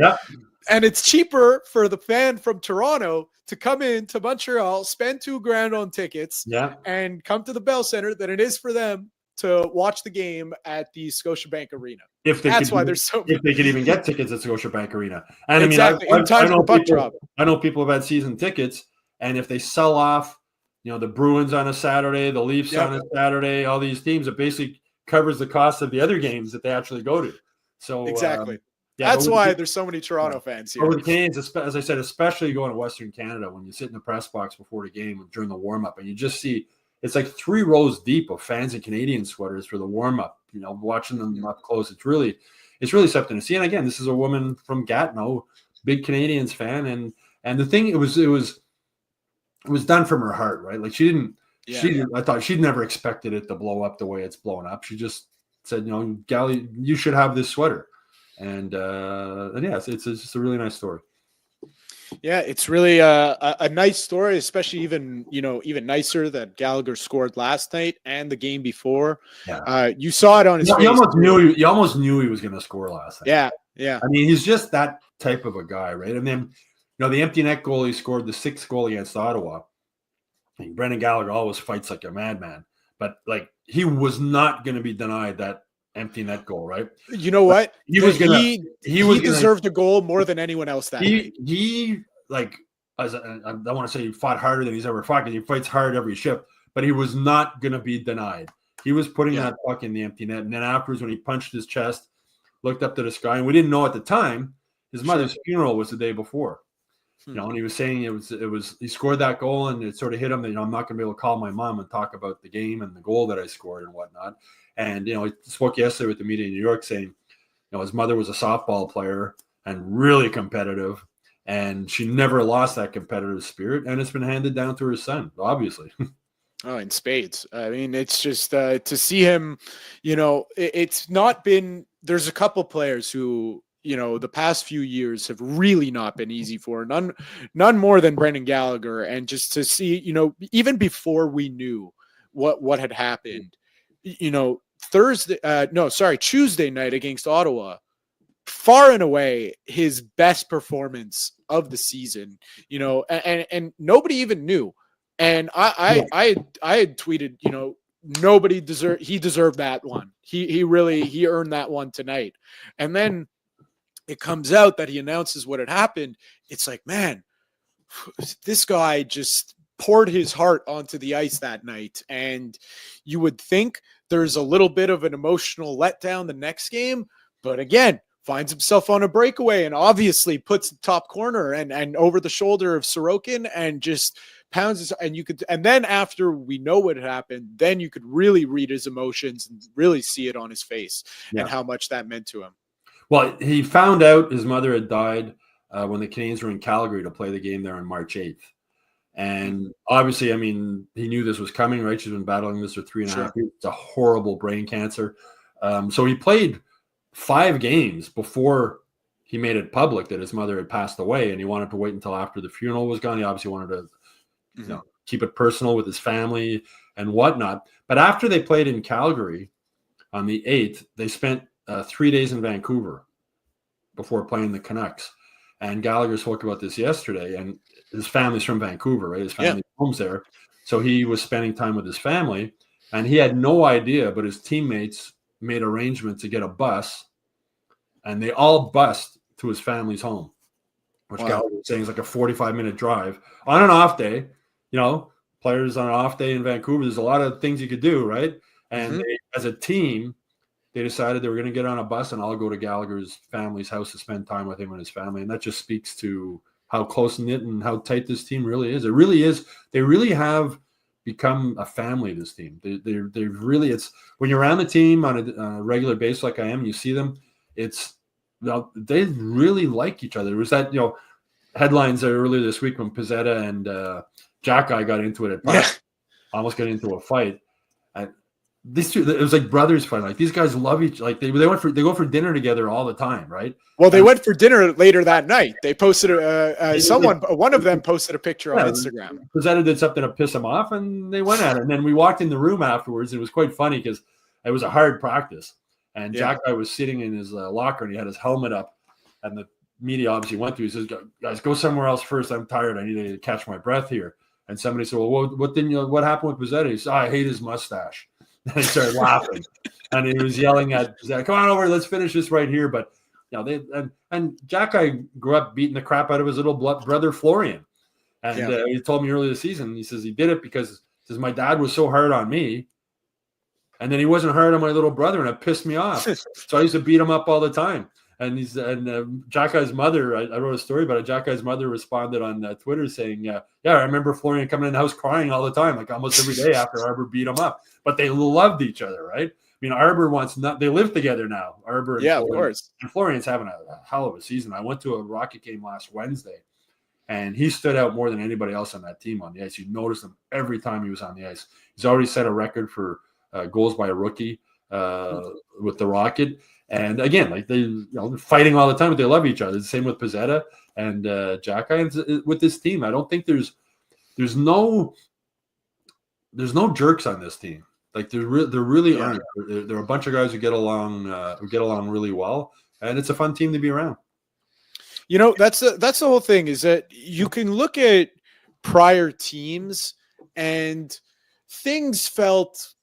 And it's cheaper for the fan from Toronto to come in to Montreal, spend $2,000 on tickets, and come to the Bell Center than it is for them to watch the game at the Scotiabank Arena. That's why there's so many. If they could even get tickets at Scotiabank Arena. And exactly. I know people have had season tickets, and if they sell off, the Bruins on a Saturday, the Leafs on a Saturday, all these teams, it basically covers the cost of the other games that they actually go to. So exactly. That's why there's so many Toronto fans here. Over the Canadiens, as I said, especially going to Western Canada, when you sit in the press box before the game during the warm-up, and you just see it's like 3 rows deep of fans in Canadian sweaters for the warm-up, watching them up close. It's really something to see. And again, this is a woman from Gatineau, big Canadiens fan. And the thing, it was done from her heart, right? Like I thought she'd never expected it to blow up the way it's blown up. She just said, Gally, you should have this sweater. And it's just a really nice story. Yeah, it's really a nice story, especially even nicer that Gallagher scored last night and the game before. Yeah. You saw it on his face. You almost knew he was going to score last night. Yeah. I mean, he's just that type of a guy, right? And then, the empty net goal, he scored the 6th goal against Ottawa. And Brendan Gallagher always fights like a madman. But, he was not going to be denied that empty net goal, right? You know what? He deserved a goal more than anyone else that night. I don't want to say he fought harder than he's ever fought, because he fights hard every shift, but he was not going to be denied. He was putting that puck in the empty net. And then afterwards, when he punched his chest, looked up to the sky, and we didn't know at the time, his mother's funeral was the day before. And he was saying it was he scored that goal, and it sort of hit him that, I'm not going to be able to call my mom and talk about the game and the goal that I scored and whatnot. And, he spoke yesterday with the media in New York saying, his mother was a softball player and really competitive, and she never lost that competitive spirit, and it's been handed down to her son, obviously. Oh, in spades. I mean, it's just to see him, it's not been, there's a couple players who, the past few years have really not been easy for none more than Brendan Gallagher. And just to see, even before we knew what had happened, Tuesday night against Ottawa, far and away his best performance of the season, and nobody even knew. And I had tweeted, he deserved that one. He earned that one tonight. And then it comes out that he announces what had happened. It's like, man, this guy just poured his heart onto the ice that night. And you would think there's a little bit of an emotional letdown the next game, but again, finds himself on a breakaway and obviously puts the top corner and over the shoulder of Sorokin and just pounds his, and then after we know what happened, then you could really read his emotions and really see it on his face and how much that meant to him. Well, he found out his mother had died when the Canadiens were in Calgary to play the game there on March 8th. And obviously, I mean, he knew this was coming, right? She's been battling this for 3.5 years. It's a horrible brain cancer. So he played 5 games before he made it public that his mother had passed away, and he wanted to wait until after the funeral was gone. He obviously wanted to keep it personal with his family and whatnot. But after they played in Calgary on the 8th, they spent 3 days in Vancouver before playing the Canucks. And Gallagher spoke about this yesterday, and his family's from Vancouver, right? His family home's there. So he was spending time with his family, and he had no idea, but his teammates made arrangements to get a bus, and they all bussed to his family's home, which Gallagher was saying is like a 45-minute drive on an off day. Players on an off day in Vancouver, there's a lot of things you could do, right? And they, as a team, they decided they were going to get on a bus and all go to Gallagher's family's house to spend time with him and his family. And that just speaks to how close-knit and how tight this team really is. It really is. They really have become a family, this team. They really, it's when you're around the team on a regular basis like I am, you see them, they really like each other. There was that, headlines there earlier this week when Pizzetta and Jack Guy got into it at park, almost got into a fight. These two, it was like brothers fight. Like these guys love each. Like they go for dinner together all the time, right? Well, they went for dinner later that night. They posted one of them posted a picture on Instagram. Pizzetta did something to piss him off, and they went at it. And then we walked in the room afterwards. And it was quite funny because it was a hard practice. And Jack Guy was sitting in his locker, and he had his helmet up, and media obviously went to. He says, "Guys, go somewhere else first. I'm tired. I need to catch my breath here." And somebody said, "Well, what happened with Bizzetta?" He said, "I hate his mustache." And he started laughing, and he was yelling at Bizzetta, "Come on over, let's finish this right here." But and Jack, I grew up beating the crap out of his little brother Florian, and he told me earlier this season. He says he did it because my dad was so hard on me. And then he wasn't hard on my little brother, and it pissed me off. So I used to beat him up all the time. And Jack Guy's mother, I wrote a story about it. Jack Guy's mother responded on Twitter saying, "Yeah, I remember Florian coming in the house crying all the time, like almost every day after Arbor beat him up." But they loved each other, right? I mean, Arbor they live together now. Arbor and Florian. Of course. And Florian's having a hell of a season. I went to a Rocket game last Wednesday, and he stood out more than anybody else on that team on the ice. You noticed him every time he was on the ice. He's already set a record for goals by a rookie with the Rocket, and again, like they're fighting all the time, but they love each other. The same with Bizzetta and Jack with this team. I don't think there's no jerks on this team. Like there really aren't. There are a bunch of guys who get along really well, and it's a fun team to be around. That's the whole thing, is that you can look at prior teams and things felt.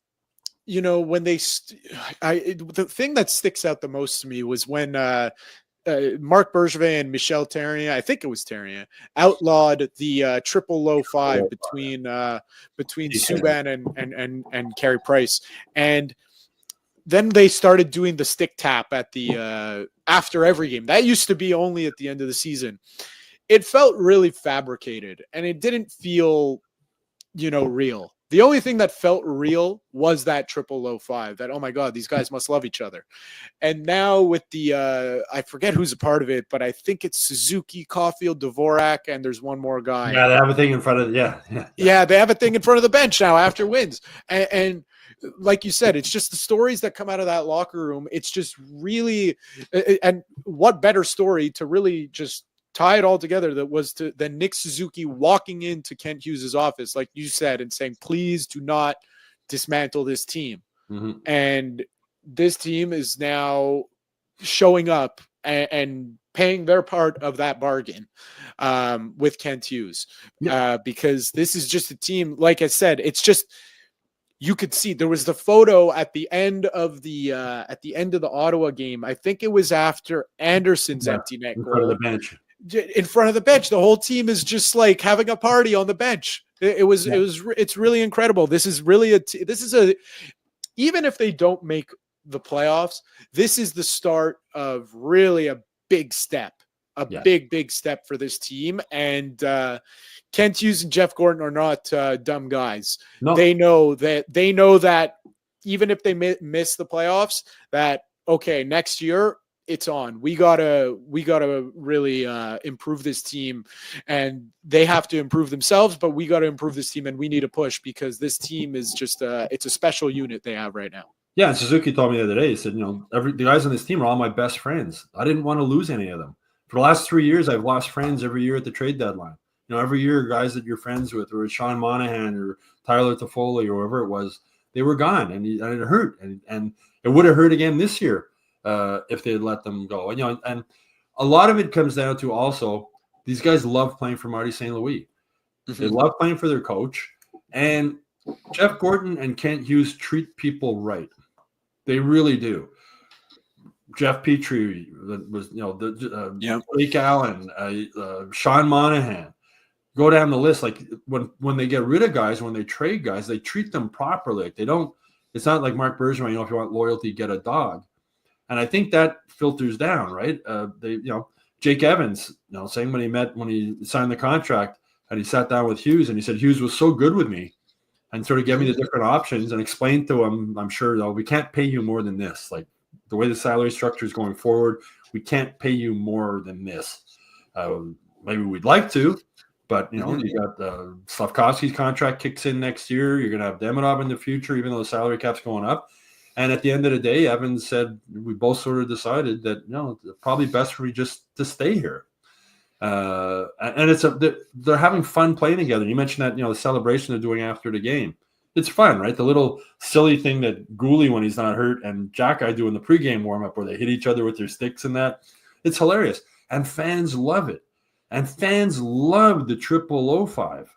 When the thing that sticks out the most to me was when Marc Bergevin and Michel Therrien, I think it was Therrien, outlawed the triple low five between Subban and Carey Price, and then they started doing the stick tap at the after every game. That used to be only at the end of the season. It felt really fabricated, and it didn't feel, real. The only thing that felt real was that triple low five, that, oh my God, these guys must love each other. And now with the, I forget who's a part of it, but I think it's Suzuki, Caulfield, Dvorak, and there's one more guy. Yeah, they have a thing in front of, Yeah, they have a thing in front of the bench now after wins. And like you said, it's just the stories that come out of that locker room. It's just really, and what better story to really just tie it all together than Nick Suzuki walking into Kent Hughes' office, like you said, and saying, "Please do not dismantle this team." Mm-hmm. And this team is now showing up and paying their part of that bargain with Kent Hughes, because this is just a team. Like I said, it's just, you could see there was the photo at the end of the Ottawa game. I think it was after Anderson's empty net goal. In front of the bench, the whole team is just like having a party on the bench. It's really incredible. This is really even if they don't make the playoffs, this is the start of really a big step, big step for this team. And Kent Hughes and Jeff Gordon are not dumb guys. No. They know that even if they miss the playoffs, that okay, next year it's on. We gotta really improve this team, and they have to improve themselves, but we got to improve this team, and we need to push, because this team is just it's a special unit they have right now. Yeah, and Suzuki told me the other day, he said, the guys on this team are all my best friends. I didn't want to lose any of them. For the last 3 years, I've lost friends every year at the trade deadline. Every year, guys that you're friends with, or Sean Monahan or Tyler Toffoli or whoever it was, they were gone, and it hurt, and it would have hurt again this year. If they had let them go. And a lot of it comes down to also, these guys love playing for Marty St. Louis. Mm-hmm. They love playing for their coach. And Jeff Gordon and Kent Hughes treat people right. They really do. Jeff Petrie was, Blake Allen, Sean Monahan. Go down the list. Like when they get rid of guys, when they trade guys, they treat them properly. Like they don't. It's not like Marc Bergevin. If you want loyalty, get a dog. And I think that filters down, right? Jake Evans, saying when he signed the contract and he sat down with Hughes and he said, Hughes was so good with me and sort of gave me the different options and explained to him, I'm sure, we can't pay you more than this. Like the way the salary structure is going forward, we can't pay you more than this. Maybe we'd like to, but you got Slavkovsky's contract kicks in next year. You're going to have Demidov in the future, even though the salary cap's going up. And at the end of the day, Evans said, we both sort of decided that, it's probably best for me just to stay here. And they're having fun playing together. You mentioned that, the celebration they're doing after the game. It's fun, right? The little silly thing that Goalie, when he's not hurt, and Jack I do in the pregame warm-up where they hit each other with their sticks and that. It's hilarious. and fans love it. And fans love the 0005.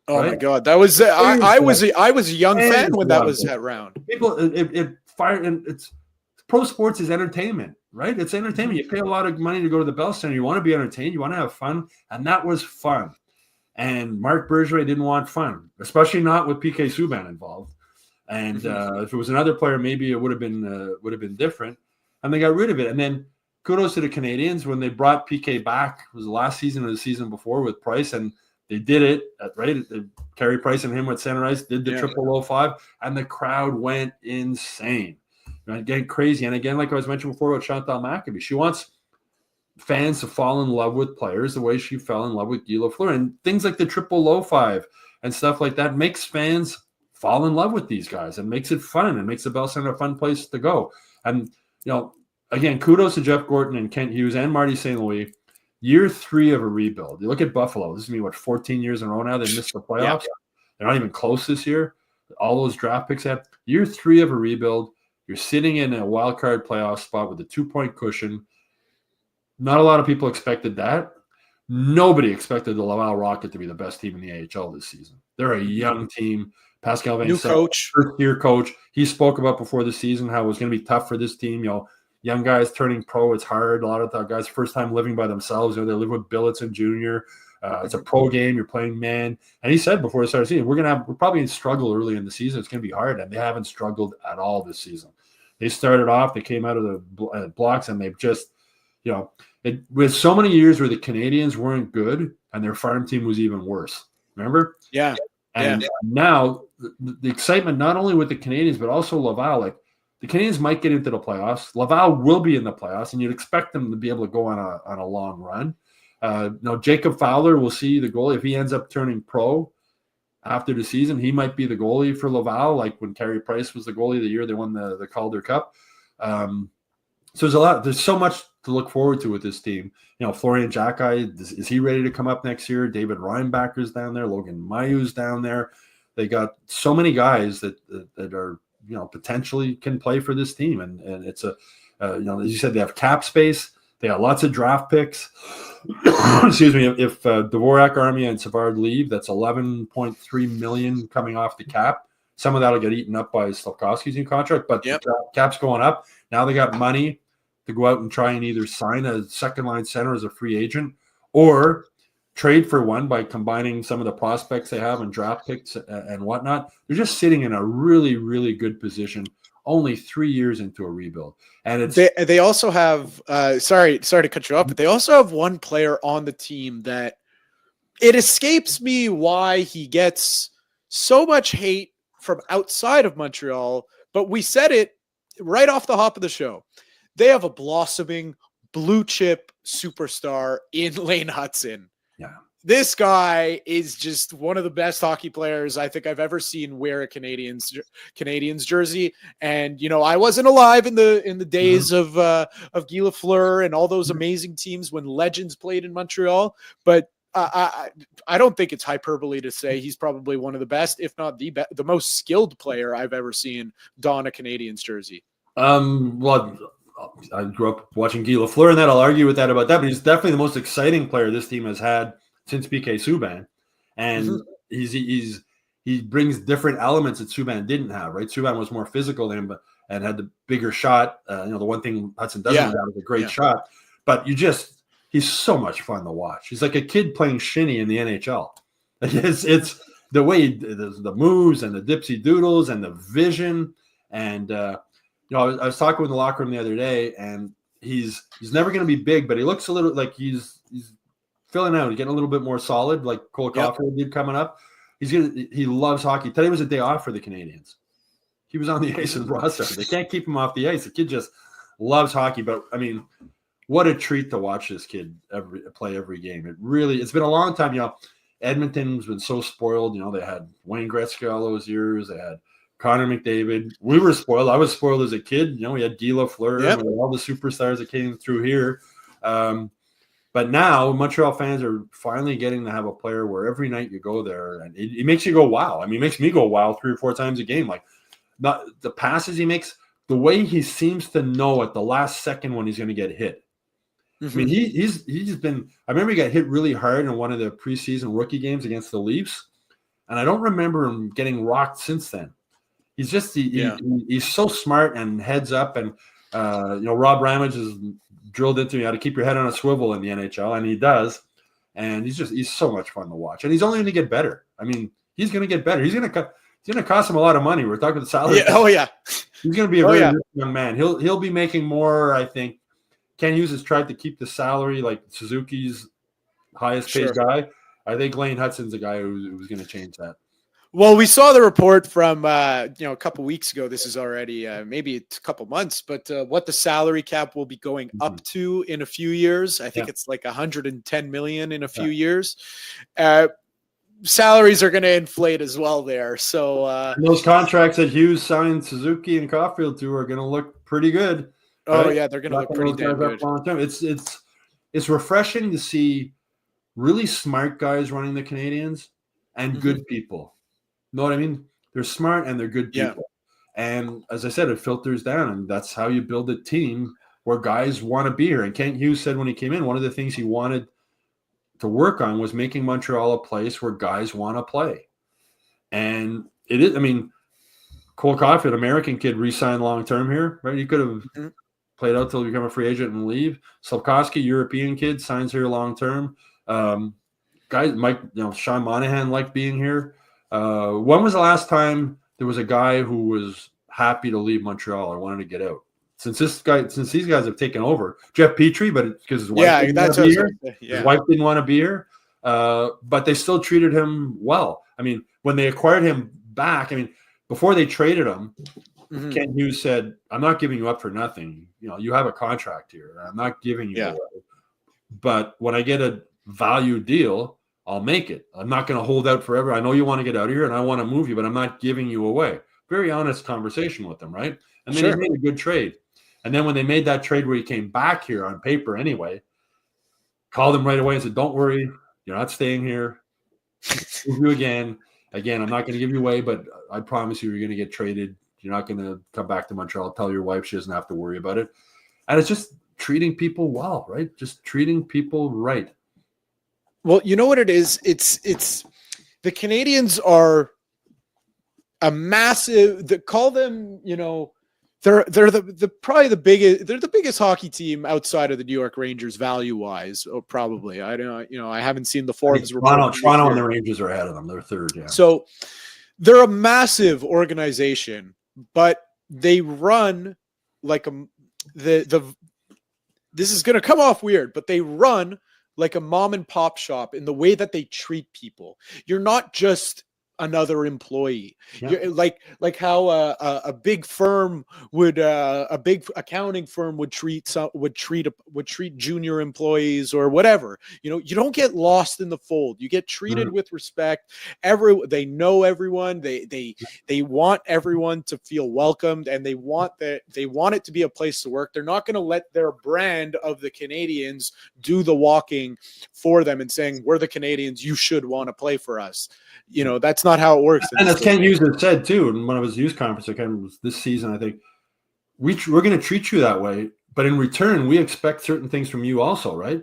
Oh right? my God, that was I was a young fan when that was that round. People, it fired, and it's pro sports is entertainment, right? It's entertainment. You pay a lot of money to go to the Bell Center. You want to be entertained. You want to have fun, and that was fun. And Marc Bergevin didn't want fun, especially not with PK Subban involved. And if it was another player, maybe it would have been different. And they got rid of it. And then kudos to the Canadiens when they brought PK back. It was the last season or the season before with Price, and they did it right. Carey Price and him with center ice did the 0005, and the crowd went insane, getting crazy. And again, like I was mentioning before about Chantal Maccabi, she wants fans to fall in love with players the way she fell in love with Guy Lafleur, and things like the 0005 and stuff like that makes fans fall in love with these guys and makes it fun and makes the Bell Center a fun place to go. And again, kudos to Jeff Gorton and Kent Hughes and Marty St. Louis. Year 3 of a rebuild. You look at Buffalo. This is me, 14 years in a row now. They missed the playoffs. Yeah. They're not even close this year. All those draft picks have. Year 3 of a rebuild. You're sitting in a wild card playoff spot with a 2-point cushion. Not a lot of people expected that. Nobody expected the Laval Rocket to be the best team in the AHL this season. They're a young team. Pascal Vincent, coach, first-year coach. He spoke about before the season how it was going to be tough for this team. Young guys turning pro, it's hard. A lot of the guys first time living by themselves. They live with Billets and Junior. It's a pro game. You're playing man. And he said before the start of the season, we're probably going to struggle early in the season. It's going to be hard, and they haven't struggled at all this season. They started off. They came out of the blocks, and they've just, with so many years where the Canadiens weren't good and their farm team was even worse. Remember? Yeah. And now the excitement not only with the Canadiens but also Laval, the Canadiens might get into the playoffs. Laval will be in the playoffs, and you'd expect them to be able to go on a long run. Jacob Fowler, we'll see the goalie. If he ends up turning pro after the season, he might be the goalie for Laval, like when Carey Price was the goalie the year they won the Calder Cup. So there's so much to look forward to with this team. Florian Jacki, is he ready to come up next year? David Reinbacher's down there. Logan Mayu's down there. They got so many guys that are, potentially can play for this team. And it's as you said, they have cap space. They got lots of draft picks. Excuse me. If Dvorak, Armia, and Savard leave, that's $11.3 million coming off the cap. Some of that will get eaten up by Slafkovsky's new contract, but the cap's going up. Now they got money to go out and try and either sign a second-line center as a free agent or trade for one by combining some of the prospects they have and draft picks and whatnot. They're just sitting in a really, really good position, only 3 years into a rebuild. And it's they also have sorry to cut you off, but they also have one player on the team that it escapes me why he gets so much hate from outside of Montreal, but we said it right off the hop of the show. They have a blossoming blue chip superstar in Lane Hutson. Yeah. This guy is just one of the best hockey players I think I've ever seen wear a Canadiens jersey. And I wasn't alive in the days of Guy Lafleur and all those amazing teams when legends played in Montreal. But I don't think it's hyperbole to say he's probably one of the best, if not the most skilled player I've ever seen don a Canadiens jersey. Well, I grew up watching Guy Lafleur, and I'll argue with that about that, but he's definitely the most exciting player this team has had since PK Subban. And he brings different elements that Subban didn't have, right? Subban was more physical than him, and had the bigger shot. The one thing Hutson doesn't have is a great shot. But he's so much fun to watch. He's like a kid playing shinny in the NHL. It's the way the moves and the dipsy doodles and the vision. And I was talking with the locker room the other day, and he's never going to be big, but he looks a little like he's filling out. He's getting a little bit more solid, like Cole Caulfield did coming up. He loves hockey. Today was a day off for the Canadiens. He was on the ice in roster. They can't keep him off the ice. The kid just loves hockey. But I mean, what a treat to watch this kid play every game. It's been a long time. Edmonton's been so spoiled. They had Wayne Gretzky all those years. They had Connor McDavid. We were spoiled. I was spoiled as a kid. We had Guy Lafleur and all the superstars that came through here. But now Montreal fans are finally getting to have a player where every night you go there and it makes you go, wow. I mean, it makes me go, wow, 3 or 4 times a game. Like not the passes he makes, the way he seems to know at the last second when he's going to get hit. I mean, he's been. I remember he got hit really hard in one of the preseason rookie games against the Leafs, and I don't remember him getting rocked since then. He's just he's so smart and heads up, and Rob Ramage has drilled into me how to keep your head on a swivel in the NHL, and he does. And he's so much fun to watch, and he's only going to get better. I mean, he's going to get better. He's going to cost him a lot of money. We're talking about the salary. Yeah. Oh yeah, he's going to be a very rich young man. He'll be making more, I think. Ken Hughes has tried to keep the salary like Suzuki's highest paid guy. I think Lane Hutson's a guy who's going to change that. Well, we saw the report from a couple weeks ago. This is already maybe a couple months, but what the salary cap will be going up to in a few years. I think it's like 110 million in a few years. Salaries are going to inflate as well there. So and those contracts that Hughes signed Suzuki and Caulfield to are going to look pretty good. Oh right? yeah, they're going to look pretty damn good. Long term. It's refreshing to see really smart guys running the Canadiens and good people. Know what I mean? They're smart and they're good people. And as I said, it filters down, and that's how you build a team where guys want to be here. And Kent Hughes said when he came in, one of the things he wanted to work on was making Montreal a place where guys want to play. And it is, I mean, Cole Caulfield, American kid, re-signed long-term here, right? He could have played out till he become a free agent and leave. Slafkovsky, European kid, signs here long-term. Guys, Sean Monahan liked being here. When was the last time there was a guy who was happy to leave Montreal or wanted to get out? Since these guys have taken over, Jeff Petrie, but because his wife didn't want to be here. His wife didn't want to be here, but they still treated him well. I mean, when they acquired him back, I mean, before they traded him, Ken Hughes said, "I'm not giving you up for nothing. You have a contract here. I'm not giving you away. But when I get a value deal, I'll make it. I'm not going to hold out forever. I know you want to get out of here and I want to move you, but I'm not giving you away." Very honest conversation with them, right? And then he made a good trade. And then when they made that trade where he came back here on paper anyway, called him right away and said, "Don't worry, you're not staying here. Move you again. Again, I'm not going to give you away, but I promise you you're going to get traded. You're not going to come back to Montreal. Tell your wife she doesn't have to worry about it." And it's just treating people well, right? Just treating people right. Well, you know what it is? It's the Canadiens are a massive. Call them, they're probably the biggest. They're the biggest hockey team outside of the New York Rangers value wise. Oh, probably. I don't. I haven't seen the Forbes report. Toronto and the Rangers are ahead of them. They're third. Yeah. So they're a massive organization, but they run like this is going to come off weird, but they run like a mom and pop shop in the way that they treat people. You're not just another employee. You're like how a big firm would a big accounting firm would treat junior employees or whatever. You don't get lost in the fold. You get treated with respect. They know everyone. They want everyone to feel welcomed, and they want it to be a place to work. They're not going to let their brand of the Canadiens do the walking for them and saying, "We're the Canadiens, you should want to play for us." That's not how it works. And as Ken Hughes has said too, in one of his news conferences this season, I think we're going to treat you that way, but in return, we expect certain things from you also, right?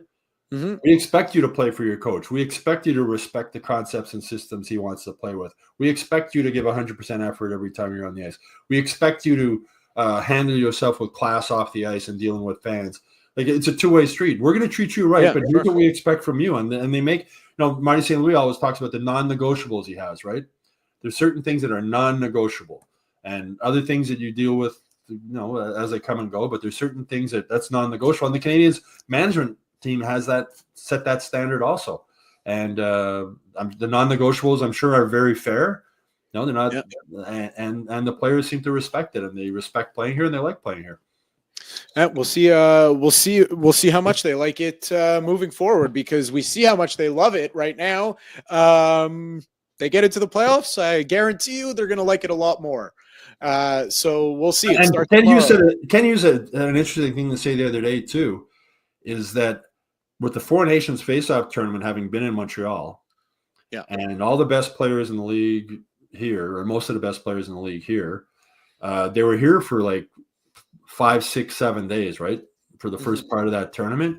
We expect you to play for your coach. We expect you to respect the concepts and systems he wants to play with. We expect you to give 100% effort every time you're on the ice. We expect you to handle yourself with class off the ice and dealing with fans. Like, it's a two-way street. We're going to treat you right, but here's what we expect from you. And they make, Marty St. Louis always talks about the non-negotiables he has, right? There's certain things that are non-negotiable and other things that you deal with, as they come and go. But there's certain things that's non-negotiable. And the Canadiens management team has set that standard also. And the non-negotiables, I'm sure, are very fair. No, they're not. And the players seem to respect it, and they respect playing here, and they like playing here. We'll see. We'll see how much they like it moving forward, because we see how much they love it right now. They get into the playoffs, I guarantee you they're going to like it a lot more. So we'll see. And Ken Hughes had an interesting thing to say the other day too, is that with the Four Nations Face-Off tournament having been in Montreal, and all the best players in the league here, or most of the best players in the league here, they were here for like 5, 6, 7 days, right, for the first part of that tournament.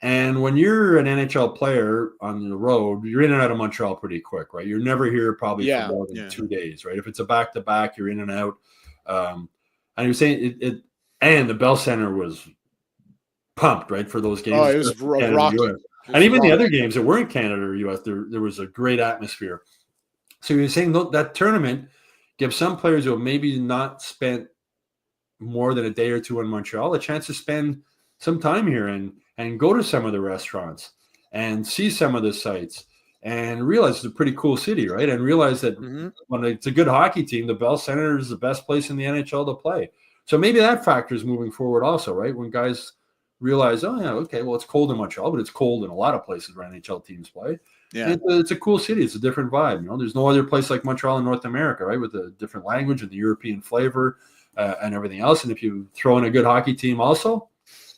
And when you're an NHL player on the road, you're in and out of Montreal pretty quick, right? You're never here probably for more than 2 days, right? If it's a back-to-back, you're in and out. And he was saying it and the Bell Center was pumped, right, for those games. Oh, it was rocking. And even the other games that were in Canada or US, there was a great atmosphere. So he was saying that tournament gives some players who have maybe not spent more than a day or two in Montreal a chance to spend some time here and go to some of the restaurants and see some of the sites and realize it's a pretty cool city, right? And realize that when it's a good hockey team, the Bell Center is the best place in the NHL to play. So maybe that factor is moving forward also, right? When guys realize, oh, yeah, okay, well, it's cold in Montreal, but it's cold in a lot of places where NHL teams play. Yeah. It's a cool city. It's a different vibe. You know, there's no other place like Montreal in North America, right? With a different language and the European flavor and everything else. And if you throw in a good hockey team also,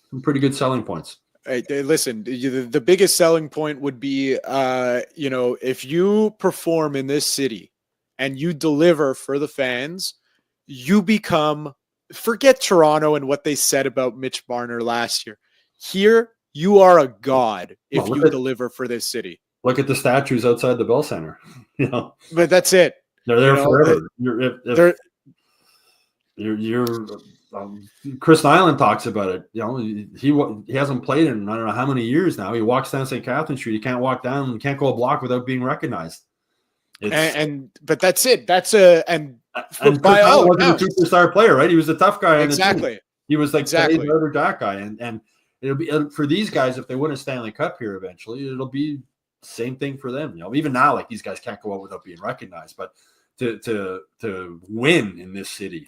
some pretty good selling points. Hey, listen, the biggest selling point would be, if you perform in this city and you deliver for the fans, you become, forget Toronto and what they said about Mitch Marner last year. Here, you are a god if you deliver for this city. Look at the statues outside the Bell Center. You know, but that's it. They're there forever. Chris Nyland talks about it. You know, he hasn't played in I don't know how many years now. He walks down St. Catherine Street. He can't walk down and can't go a block without being recognized. But that's it. That's by all accounts, a superstar player, right? He was a tough guy. Exactly. He was like the other that guy, and it'll be for these guys if they win a Stanley Cup here eventually. It'll be the same thing for them. You know, even now, like these guys can't go out without being recognized, but to win in this city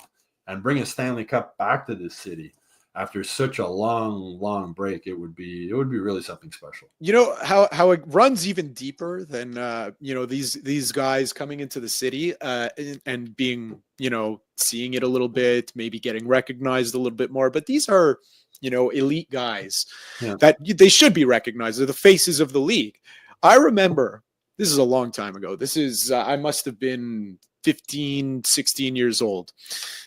and bring a Stanley Cup back to this city after such a long break, it would be really something special. You know how it runs even deeper than these guys coming into the city and being, seeing it a little bit, maybe getting recognized a little bit more. But these are, elite guys that they should be recognized. They're the faces of the league. I remember, this is a long time ago. This is I must have been 15, 16 years old.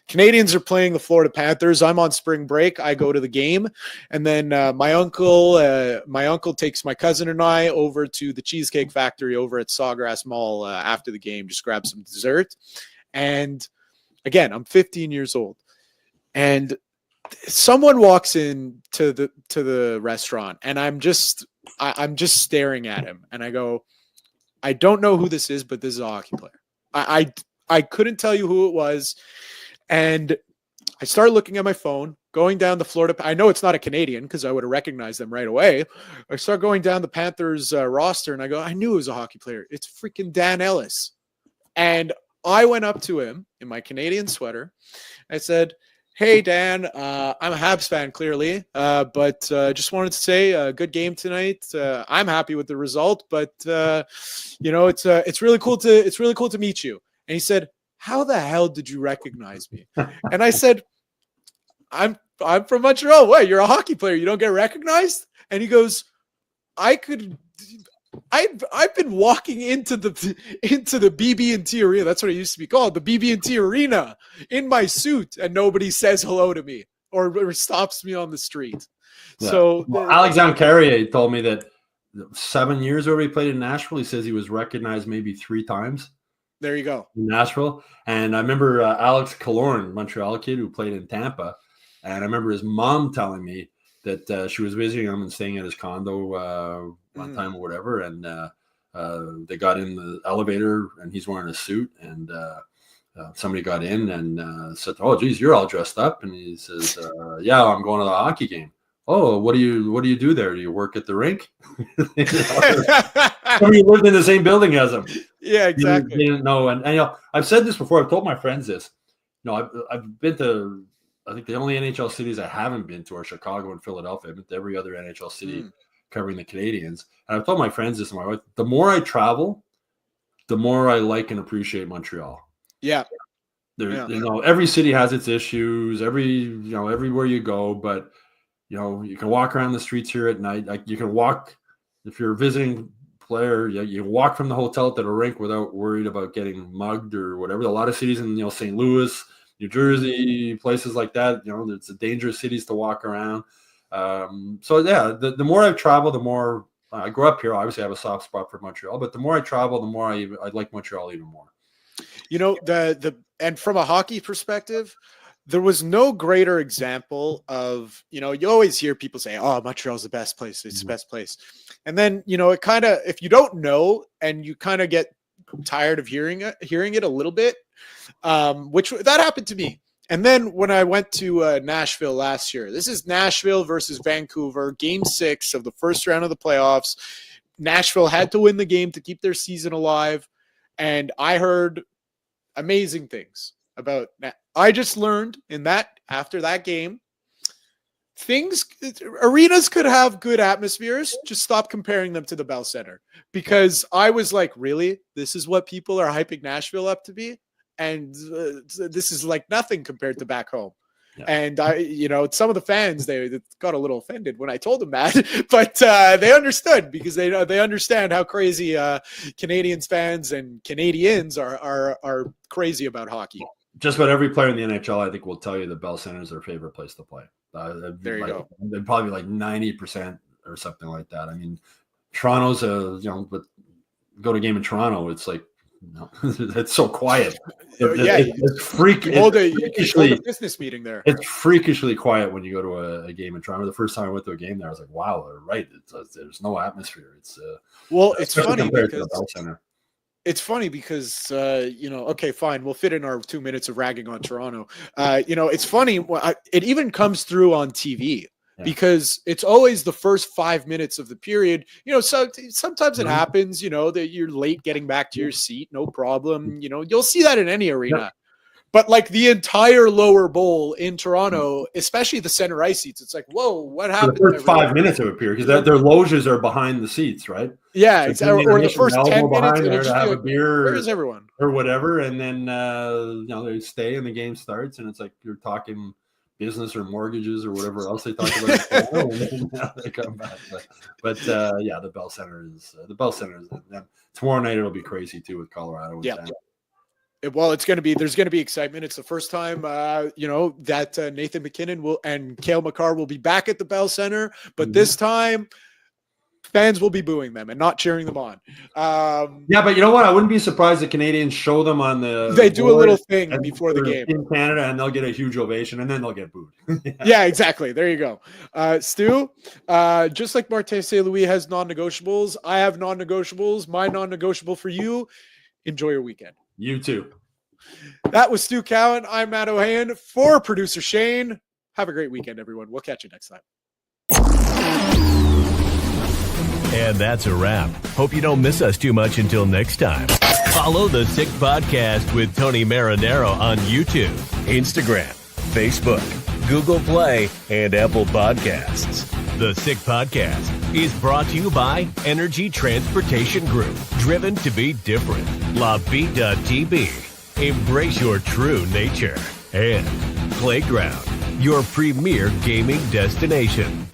Canadians are playing the Florida Panthers. I'm on spring break. I go to the game. And then my uncle takes my cousin and I over to the Cheesecake Factory over at Sawgrass Mall after the game, just grab some dessert. And again, I'm 15 years old. And someone walks in to the restaurant and I'm just staring at him. And I go, I don't know who this is, but this is a hockey player. I couldn't tell you who it was. And I started looking at my phone, going down the Florida. I know it's not a Canadian because I would have recognized them right away. I start going down the Panthers roster and I go, I knew it was a hockey player. It's freaking Dan Ellis. And I went up to him in my Canadian sweater. I said, hey, Dan, I'm a Habs fan, clearly, but just wanted to say good game tonight. I'm happy with the result, but it's really cool to meet you. And he said, how the hell did you recognize me? And I said, I'm from Montreal. What? You're a hockey player. You don't get recognized? And he goes, I've been walking into the BB&T arena. That's what it used to be called, the BB&T arena, in my suit, and nobody says hello to me or stops me on the street. Yeah. So Alexandre Carrier told me that 7 years ago he played in Nashville. He says he was recognized maybe 3 times. There you go. In Nashville. And I remember Alex Killorn, Montreal kid who played in Tampa. And I remember his mom telling me that she was visiting him and staying at his condo one time or whatever. And they got in the elevator and he's wearing a suit. And somebody got in and said, oh, geez, you're all dressed up. And he says, yeah, I'm going to the hockey game. Oh, what do you do there? Do you work at the rink? Somebody lived in the same building as him. Yeah, exactly. They didn't know. And I've said this before. I've told my friends this. I've been to, I think the only NHL cities I haven't been to are Chicago and Philadelphia. I've been to every other NHL city covering the Canadiens. And I've told my friends this and my wife, the more I travel, the more I like and appreciate Montreal. Yeah. Every city has its issues, everywhere you go, but you can walk around the streets here at night. Like you can walk, if you're a visiting player, you can walk from the hotel to the rink without worried about getting mugged or whatever. A lot of cities in St. Louis, New Jersey, places like that, it's a dangerous cities to walk around. So yeah, the more I've traveled, the more I grew up here. Obviously, I have a soft spot for Montreal, but the more I travel, the more I like Montreal even more. You know, and from a hockey perspective, there was no greater example of, you know, you always hear people say, oh, Montreal's the best place. It's the best place. And then, you know, it kind of, if you don't know and you kind of get tired of hearing it a little bit, which that happened to me. And then when I went to Nashville last year, this is Nashville versus Vancouver, game 6 of the first round of the playoffs. Nashville had to win the game to keep their season alive. And I heard amazing things about that. I just learned after that game, arenas could have good atmospheres. Just stop comparing them to the Bell Center, because I was like, really, this is what people are hyping Nashville up to be, and this is like nothing compared to back home. Yeah. And some of the fans, they got a little offended when I told them that, but they understood, because they understand how crazy Canadiens fans and Canadians are crazy about hockey. Just about every player in the NHL, I think, will tell you the Bell Center is their favorite place to play. There you go. They're probably like 90% or something like that. I mean, Toronto's but go to a game in Toronto, it's like, no, it's so quiet. It's freaky. Hold a business meeting there. It's freakishly quiet when you go to a game in Toronto. The first time I went to a game there, I was like, wow, they're right. There's no atmosphere. It's funny compared to the Bell Center. It's funny because, okay, fine. We'll fit in our 2 minutes of ragging on Toronto. It's funny. It even comes through on TV, because it's always the first 5 minutes of the period. So sometimes it happens, that you're late getting back to your seat. No problem. You'll see that in any arena. Yeah. But like the entire lower bowl in Toronto, especially the center ice seats, it's like, whoa, what happened? The first 5 minutes of a period, because their loges are behind the seats, right? Yeah, so exactly. Or the first 10 minutes, there to have a beer, where is everyone, or whatever, and then they stay and the game starts, and it's like you're talking business or mortgages or whatever else they talk about. And then they come back. But the Bell Center is tomorrow night. It'll be crazy too with Colorado. Yeah. Well, there's going to be excitement. It's the first time, that Nathan McKinnon and Cale Makar will be back at the Bell Center, but this time fans will be booing them and not cheering them on. But you know what? I wouldn't be surprised if Canadians show them on they do a little thing before the game in Canada, and they'll get a huge ovation, and then they'll get booed. Yeah, exactly. There you go. Stu, just like Martin St. Louis has non-negotiables, I have non-negotiables. My non-negotiable for you, enjoy your weekend. You too. That was Stu Cowan. I'm Matt Ohayon for producer Shane. Have a great weekend, everyone. We'll catch you next time. And that's a wrap. Hope you don't miss us too much until next time. Follow the Sick Podcast with Tony Marinaro on YouTube, Instagram, Facebook, Google Play, and Apple Podcasts. The Sick Podcast is brought to you by Energy Transportation Group, driven to be different. LaBita.tb, embrace your true nature. And Playground, your premier gaming destination.